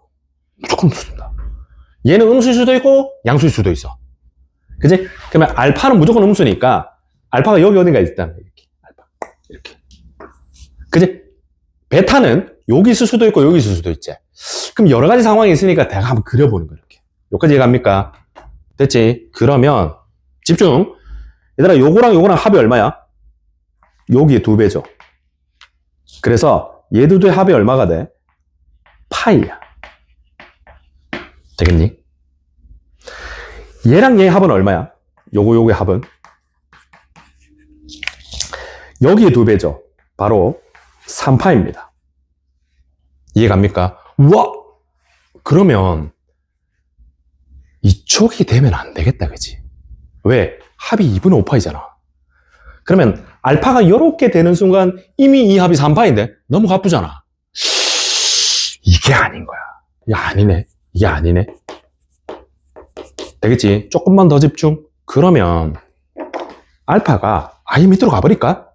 무조건 음수입니다. 얘는 음수일 수도 있고 양수일 수도 있어. 그지? 그러면 알파는 무조건 음수니까 알파가 여기 어딘가 있다. 이렇게. 알파. 이렇게. 그지? 베타는 여기 있을 수도 있고 여기 있을 수도 있지. 그럼 여러 가지 상황이 있으니까 내가 한번 그려보는 거야. 이렇게. 여기까지 이해갑니까? 됐지? 그러면 집중. 얘들아, 요거랑 요거랑 합이 얼마야? 여기에 2배죠. 그래서 얘들도의 합이 얼마가 돼? 파이야. 되겠니? 얘랑 얘의 합은 얼마야? 요거의 합은? 여기에 2배죠. 바로 3파입니다. 이해갑니까? 우와! 그러면 이쪽이 되면 안 되겠다, 그치? 왜? 합이 2분의 5파이잖아. 그러면 알파가 이렇게 되는 순간 이미 이 합이 3파인데 너무 가쁘잖아. 이게 아닌 거야. 야, 아니네. 이게 아니네. 되겠지? 조금만 더 집중. 그러면 알파가 아예 밑으로 가버릴까?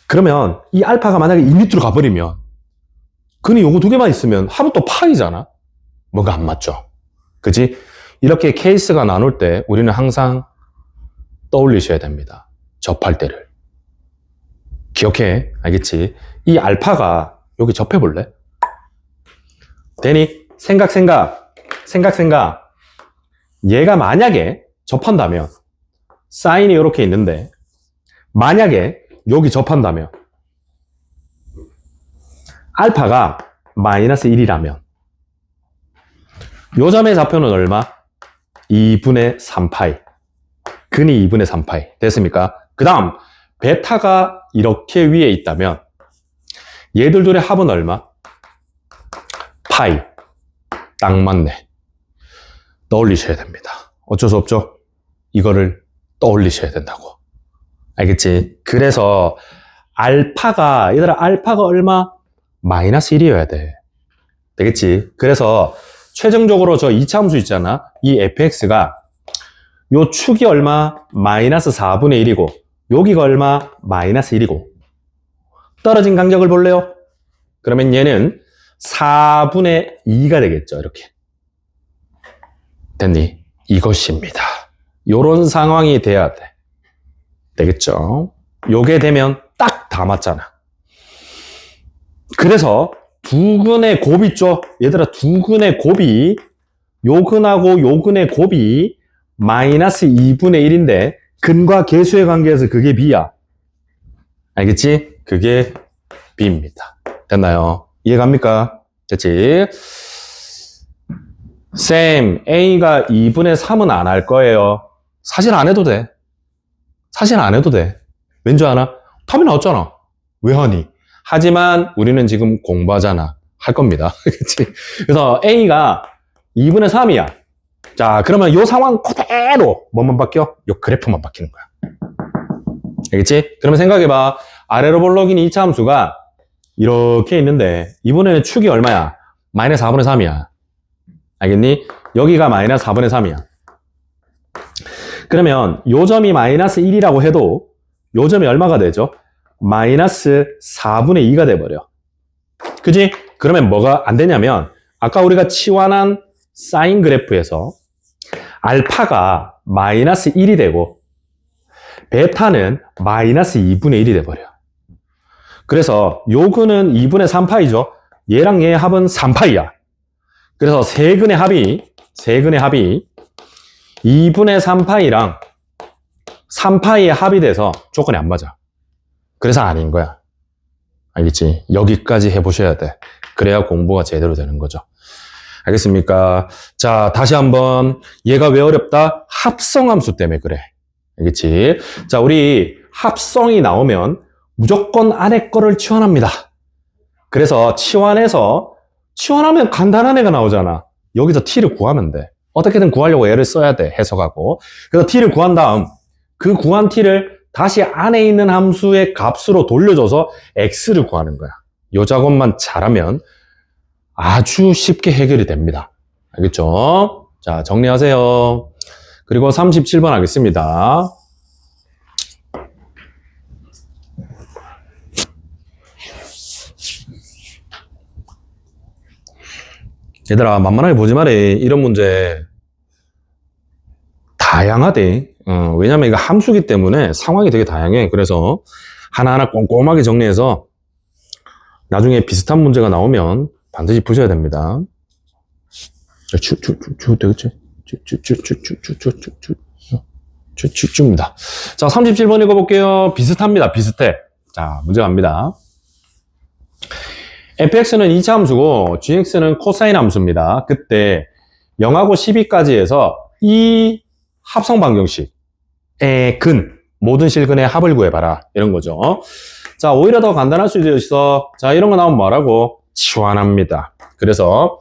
그러면 이 알파가 만약에 이 밑으로 가버리면 근이 요거 2개만 있으면 합은 또 파이잖아. 뭔가 안 맞죠? 그치? 이렇게 케이스가 나눌 때 우리는 항상 떠올리셔야 됩니다. 접할 때를. 기억해. 알겠지? 이 알파가 여기 접해볼래? 되니? 생각. 얘가 만약에 접한다면 사인이 이렇게 있는데 만약에 여기 접한다면 알파가 마이너스 1이라면 요 점의 좌표는 얼마? 2분의 3파이. 근이 2분의 3파이. 됐습니까? 그 다음 베타가 이렇게 위에 있다면 얘들 둘의 합은 얼마? 파이. 딱 맞네. 떠올리셔야 됩니다. 어쩔 수 없죠? 이거를 떠올리셔야 된다고. 알겠지? 그래서 알파가, 얘들아, 알파가 얼마? 마이너스 1이어야 돼. 되겠지? 그래서 최종적으로 저 2차 함수 있잖아. 이 fx가 요 축이 얼마? 마이너스 4분의 1이고 여기가 얼마? 마이너스 1이고 떨어진 간격을 볼래요? 그러면 얘는 4분의 2가 되겠죠. 이렇게. 됐니? 이것입니다. 요런 상황이 돼야 돼. 되겠죠? 요게 되면 딱 다 맞잖아. 그래서 두 근의 곱이 있죠? 얘들아, 두 근의 곱이 요 근하고 요 근의 곱이 마이너스 2분의 1인데 근과 계수의 관계에서 그게 b야. 알겠지? 그게 b입니다. 됐나요? 이해갑니까? 됐지? 쌤, A가 2분의 3은 안 할 거예요. 사실 안 해도 돼. 사실 안 해도 돼. 왠 줄 아나? 답이 나왔잖아. 왜 하니? 하지만 우리는 지금 공부하잖아. 할 겁니다. 그치? 그래서 A가 2분의 3이야. 자, 그러면 이 상황 그대로 뭐만 바뀌어? 이 그래프만 바뀌는 거야. 알겠지? 그러면 생각해봐. 아래로 볼록인 2차 함수가 이렇게 있는데 이번에는 축이 얼마야? 마이너스 4분의 3이야. 알겠니? 여기가 마이너스 4분의 3이야. 그러면 요 점이 마이너스 1이라고 해도 요 점이 얼마가 되죠? 마이너스 4분의 2가 돼버려. 그지? 그러면 뭐가 안 되냐면 아까 우리가 치환한 사인 그래프에서 알파가 마이너스 1이 되고 베타는 마이너스 2분의 1이 돼버려. 그래서 요근은 2분의 3파이죠. 얘랑 얘의 합은 3파이야. 그래서 세근의 합이 2분의 3파이랑 3파이의 합이 돼서 조건이 안 맞아. 그래서 아닌 거야. 알겠지? 여기까지 해보셔야 돼. 그래야 공부가 제대로 되는 거죠. 알겠습니까? 자, 다시 한번. 얘가 왜 어렵다? 합성함수 때문에 그래. 알겠지? 자, 우리 합성이 나오면 무조건 안에 거를 치환합니다. 그래서 치환하면 간단한 애가 나오잖아. 여기서 t를 구하면 돼. 어떻게든 구하려고 애를 써야 돼. 해석하고. 그래서 t를 구한 다음 그 구한 t를 다시 안에 있는 함수의 값으로 돌려줘서 x를 구하는 거야. 요 작업만 잘하면 아주 쉽게 해결이 됩니다. 알겠죠? 자, 정리하세요. 그리고 37번 하겠습니다. 얘들아, 만만하게 보지 마라. 이런 문제 다양하대. 왜냐면 이거 함수기 때문에 상황이 되게 다양해. 그래서 하나하나 꼼꼼하게 정리해서 나중에 비슷한 문제가 나오면 반드시 푸셔야 됩니다. 줍니다. 자, 37번 읽어볼게요. 비슷합니다. 비슷해. 자, 문제 갑니다. fx는 2차 함수고 gx는 코사인 함수입니다. 그때 0하고 12까지 해서 이 합성 방정식의 모든 실근의 합을 구해봐라. 이런 거죠. 자, 오히려 더 간단할 수도 있어. 자, 이런 거 나오면 뭐라고? 치환합니다. 그래서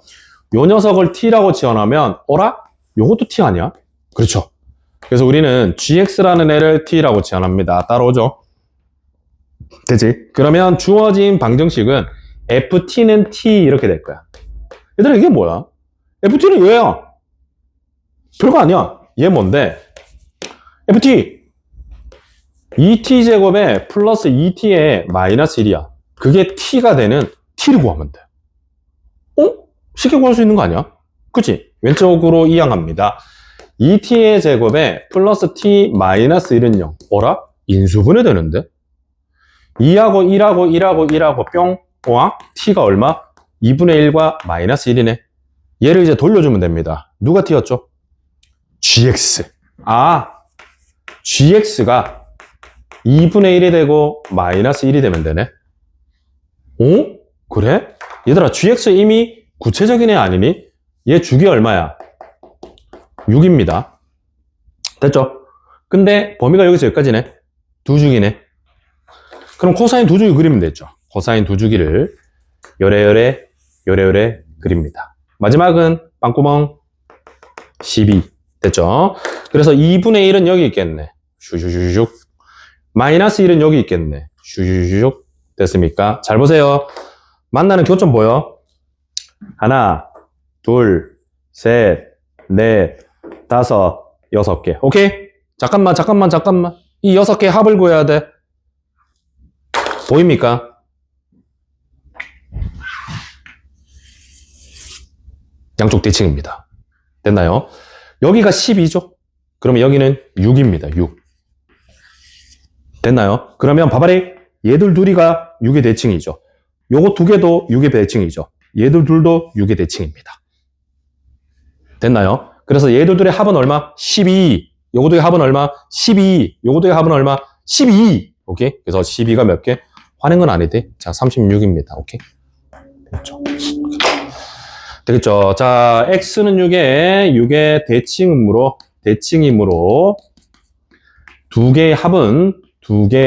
요 녀석을 t라고 치환하면 어라? 요것도 t 아니야? 그렇죠. 그래서 우리는 gx라는 애를 t라고 치환합니다. 따라오죠? 되지? 그러면 주어진 방정식은 ft는 t 이렇게 될 거야. 얘들아, 이게 뭐야? ft는 얘야. 별거 아니야. 얘 뭔데? ft 2t제곱에 플러스 2t에 마이너스 1이야. 그게 t가 되는 t를 구하면 돼. 쉽게 구할 수 있는 거 아니야? 그치? 왼쪽으로 이항합니다. 2t의 제곱에 플러스 t 마이너스 1은 0. 어라? 인수분해 되는데? 2하고 1하고 1하고 1하고 뿅. t가 얼마? 2분의 1과 마이너스 1이네. 얘를 이제 돌려주면 됩니다. 누가 t였죠? gx. gx가 2분의 1이 되고 마이너스 1이 되면 되네. 오? 그래? 얘들아, gx 이미 구체적인 애 아니니? 얘 주기 얼마야? 6입니다. 됐죠? 근데 범위가 여기서 여기까지네. 두 주기네. 그럼 코사인 두 주기 그리면 됐죠. 코사인 두 주기를 요래요래 그립니다. 마지막은 빵구멍 12. 됐죠? 그래서 2분의 1은 여기 있겠네. 슈슈슈슉. 마이너스 1은 여기 있겠네. 슈슈슈슉. 됐습니까? 잘 보세요. 만나는 교점 보여? 하나, 둘, 셋, 넷, 다섯, 6개. 오케이? 잠깐만. 이 6개 합을 구해야 돼. 보입니까? 양쪽 대칭입니다. 됐나요? 여기가 12죠? 그러면 여기는 6입니다. 6. 됐나요? 그러면 봐봐리. 얘들 둘이가 6의 대칭이죠. 요거 두 개도 6의 대칭이죠. 얘들 둘도 6의 대칭입니다. 됐나요? 그래서 얘들 둘의 합은 얼마? 12. 요거도의 합은 얼마? 12. 요거도의 합은 얼마? 12. 오케이? 그래서 12가 몇 개? 화낸 건 아니대. 자, 36입니다. 오케이? 됐죠? 되겠죠. 자, x는 6에 대칭이므로 두 개의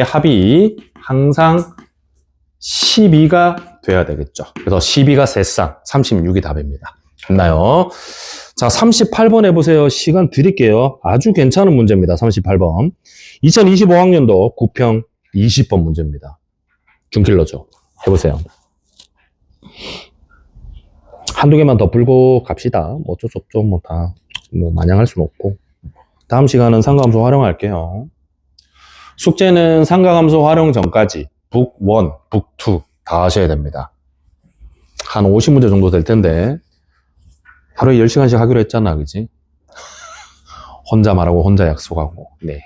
합이 항상 12가 돼야 되겠죠. 그래서 12가 세쌍 36이 답입니다. 됐나요? 자, 38번 해보세요. 시간 드릴게요. 아주 괜찮은 문제입니다. 38번. 2025학년도 9평 20번 문제입니다. 중킬러죠. 해보세요. 한두 개만 더 풀고 갑시다. 뭐 어쩔 수 없죠. 마냥 할 수는 없고. 다음 시간은 상가함수 활용할게요. 숙제는 상가함수 활용 전까지 북 1, 북 2 다 하셔야 됩니다. 한 50문제 정도 될 텐데 하루에 10시간씩 하기로 했잖아, 그지? 혼자 말하고 혼자 약속하고. 네.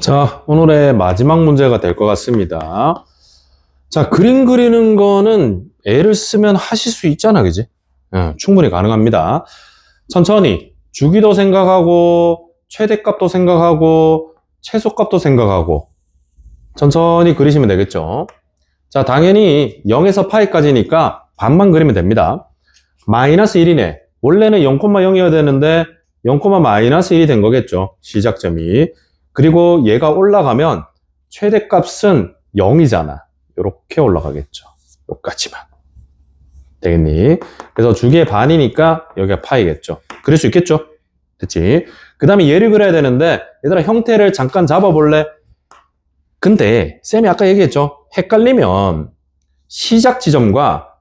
자, 오늘의 마지막 문제가 될 것 같습니다. 자, 그림 그리는 거는 애를 쓰면 하실 수 있잖아, 그지? 충분히 가능합니다. 천천히 주기도 생각하고 최대값도 생각하고 최소값도 생각하고 천천히 그리시면 되겠죠. 자, 당연히 0에서 파이까지니까 반만 그리면 됩니다. 마이너스 1이네. 원래는 0,0이어야 되는데 0,-1이 된 거겠죠. 시작점이. 그리고 얘가 올라가면 최대값은 0이잖아. 이렇게 올라가겠죠. 여기까지만. 되겠니? 그래서 주기의 반이니까 여기가 파이겠죠. 그릴 수 있겠죠? 됐지? 그 다음에 얘를 그려야 되는데 얘들아 형태를 잠깐 잡아볼래? 근데 쌤이 아까 얘기했죠. 헷갈리면 시작 지점과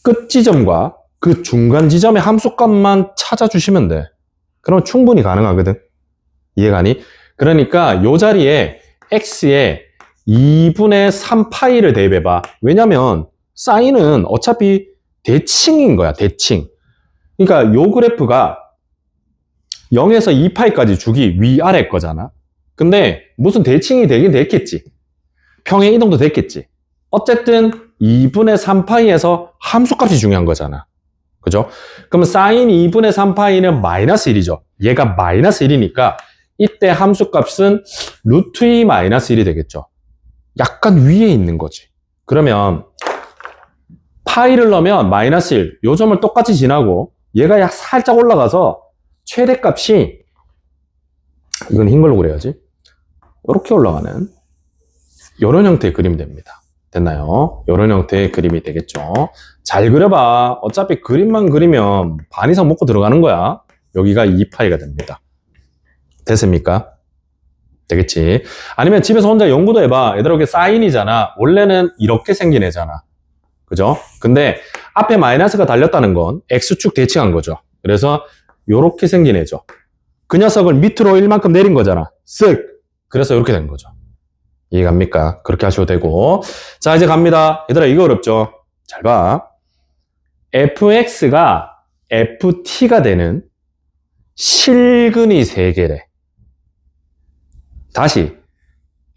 끝 지점과 그 중간 지점의 함수값만 찾아주시면 돼. 그럼 충분히 가능하거든. 이해가니? 그러니까 요 자리에 x에 2분의 3파이를 대입해봐. 왜냐면 사인은 어차피 대칭인 거야, 대칭. 그러니까 요 그래프가 0에서 2파이까지 주기 위아래 거잖아. 근데 무슨 대칭이 되긴 됐겠지. 평행 이동도 됐겠지. 어쨌든 2분의 3파이에서 함수값이 중요한 거잖아. 그죠? 그럼 사인 2분의 3파이는 마이너스 1이죠. 얘가 마이너스 1이니까 이때 함수값은 루트 2 마이너스 1이 되겠죠. 약간 위에 있는 거지. 그러면 파이를 넣으면 마이너스 1, 요 점을 똑같이 지나고 얘가 살짝 올라가서 최대값이 이건 흰 걸로 그려야지. 이렇게 올라가는 이런 형태의 그림이 됩니다. 됐나요? 이런 형태의 그림이 되겠죠. 잘 그려봐. 어차피 그림만 그리면 반 이상 먹고 들어가는 거야. 여기가 2파이가 됩니다. 됐습니까? 되겠지. 아니면 집에서 혼자 연구도 해봐. 얘들아, 이게 사인이잖아. 원래는 이렇게 생긴 애잖아. 그죠? 근데 앞에 마이너스가 달렸다는 건 X축 대칭한 거죠. 그래서 이렇게 생긴 애죠. 그 녀석을 밑으로 1만큼 내린 거잖아. 쓱! 그래서 이렇게 된 거죠. 이해갑니까? 그렇게 하셔도 되고. 자, 이제 갑니다. 얘들아, 이거 어렵죠? 잘 봐. fx가 ft가 되는 실근이 3개래. 다시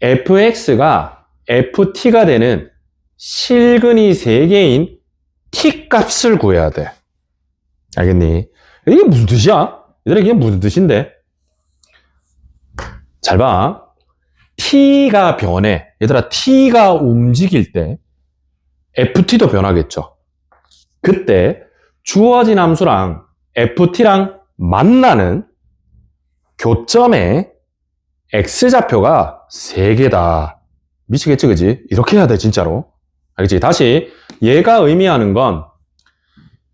fx가 ft가 되는 실근이 3개인 t 값을 구해야 돼. 알겠니? 이게 무슨 뜻이야? 얘들아, 이게 무슨 뜻인데? 잘 봐. t가 변해. 얘들아, t가 움직일 때 ft도 변하겠죠. 그때 주어진 함수랑 ft랑 만나는 교점의 x좌표가 3개다. 미치겠지, 그지? 이렇게 해야 돼, 진짜로. 알겠지? 다시, 얘가 의미하는 건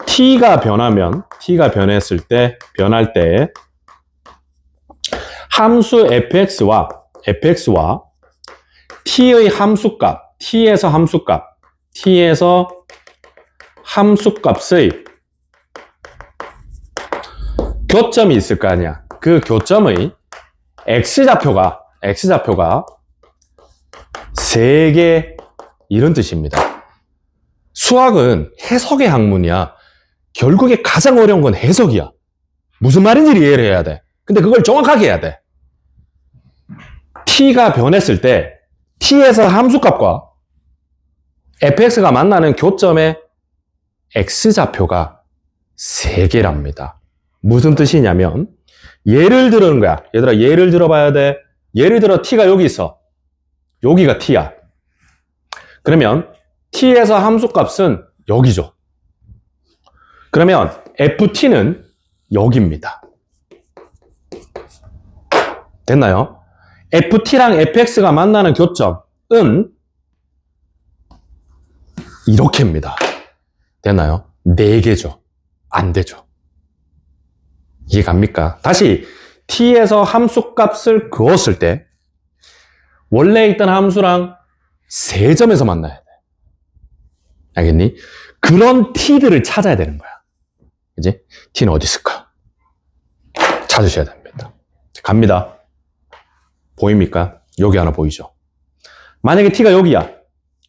t가 변했을 때, 변할 때 함수 fx와 t의 함수값, t에서 함수값의 교점이 있을 거 아니야. 그 교점의 x좌표가 3개, 이런 뜻입니다. 수학은 해석의 학문이야. 결국에 가장 어려운 건 해석이야. 무슨 말인지 이해를 해야 돼. 근데 그걸 정확하게 해야 돼. t가 변했을 때 t에서 함수값과 fx가 만나는 교점의 x좌표가 3개랍니다. 무슨 뜻이냐면 예를 들은 거야. 얘들아, 예를 들어봐야 돼. 예를 들어 t가 여기 있어. 여기가 t야. 그러면 t에서 함수값은 여기죠. 그러면 ft는 여기입니다. 됐나요? ft랑 fx가 만나는 교점은 이렇게입니다. 됐나요? 4개죠. 안 되죠. 이해갑니까? 다시 t에서 함수값을 그었을 때 원래 있던 함수랑 3점에서 만나야 돼. 알겠니? 그런 t들을 찾아야 되는 거야. 그지? t는 어디 있을까? 찾으셔야 됩니다. 갑니다. 보입니까? 여기 하나 보이죠? 만약에 t가 여기야.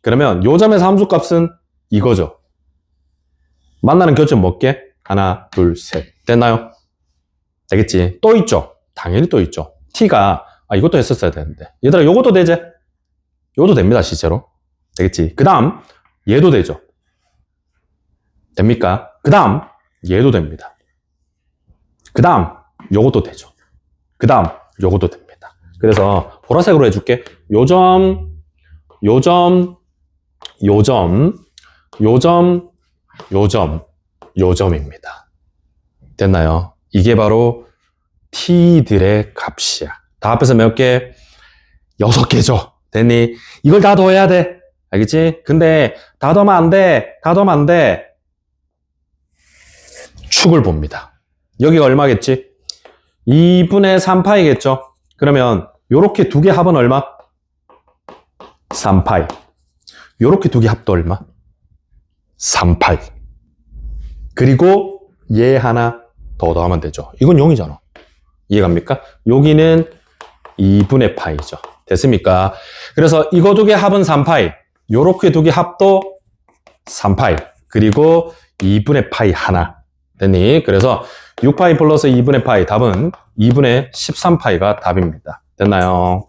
그러면 요 점에서 함수값은 이거죠. 만나는 교점 몇개? 하나, 둘, 셋. 됐나요? 되겠지? 또 있죠? 당연히 또 있죠. t가 이것도 했었어야 되는데. 얘들아, 요것도 되지? 요것도 됩니다, 실제로. 되겠지? 그 다음 얘도 되죠. 됩니까? 그 다음 얘도 됩니다. 그 다음 요것도 되죠. 그 다음 요것도 됩니다. 그래서 보라색으로 해줄게. 요점, 요점, 요점, 요점, 요점, 요점입니다. 됐나요? 이게 바로 t들의 값이야. 다 합해서 몇 개? 6개죠. 됐니? 이걸 다 더해야 돼. 알겠지? 근데 다 더하면 안 돼. 다 더하면 안 돼. 축을 봅니다. 여기가 얼마겠지? 2분의 3파이겠죠? 그러면 요렇게 두 개 합은 얼마? 3파이. 요렇게 두 개 합도 얼마? 3파이. 그리고 얘 하나 더 더하면 되죠. 이건 0이잖아. 이해갑니까? 여기는 2분의 파이죠. 됐습니까? 그래서 이거 두 개 합은 3파이. 요렇게 두 개 합도 3파이. 그리고 2분의 파이 하나. 됐니? 그래서 6파이 플러스 2분의 파이 답은 2분의 13파이가 답입니다. 됐나요?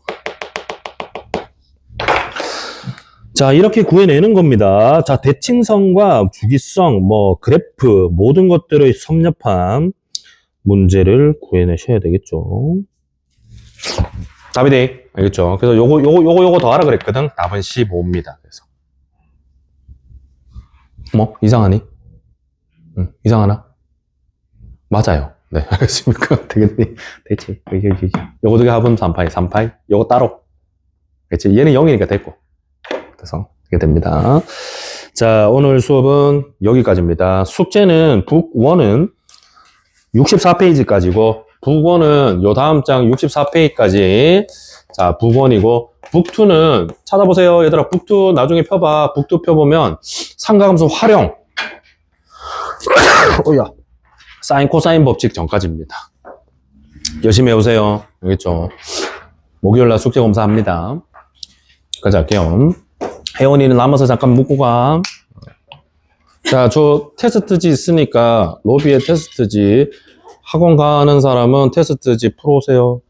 자, 이렇게 구해내는 겁니다. 자, 대칭성과 주기성, 그래프, 모든 것들의 섭렵한 문제를 구해내셔야 되겠죠. 답이 돼. 알겠죠? 그래서 요거 더 하라 그랬거든. 답은 15입니다. 그래서. 이상하니? 응, 이상하나? 맞아요. 네, 알겠습니까? 되겠니? 됐지. 요거 두 개 합은 3파이, 3파이. 요거 따로. 됐지? 얘는 0이니까 됐고. 그래서 이게 됩니다. 자, 오늘 수업은 여기까지입니다. 숙제는 북 1은 64페이지까지고, 북 1은 요 다음 장 64페이지까지. 자, 북 1이고, 북 2는 찾아보세요. 얘들아, 북 2 나중에 펴봐. 북 2 펴보면 삼각함수 활용. 오야. 사인, 코사인 법칙 전까지입니다. 열심히 해오세요. 알겠죠? 목요일날 숙제 검사합니다. 여기까지 할게요. 혜원이는 남아서 잠깐 묵고 가. 자, 저 테스트지 있으니까 로비에 테스트지 학원 가는 사람은 테스트지 풀어오세요.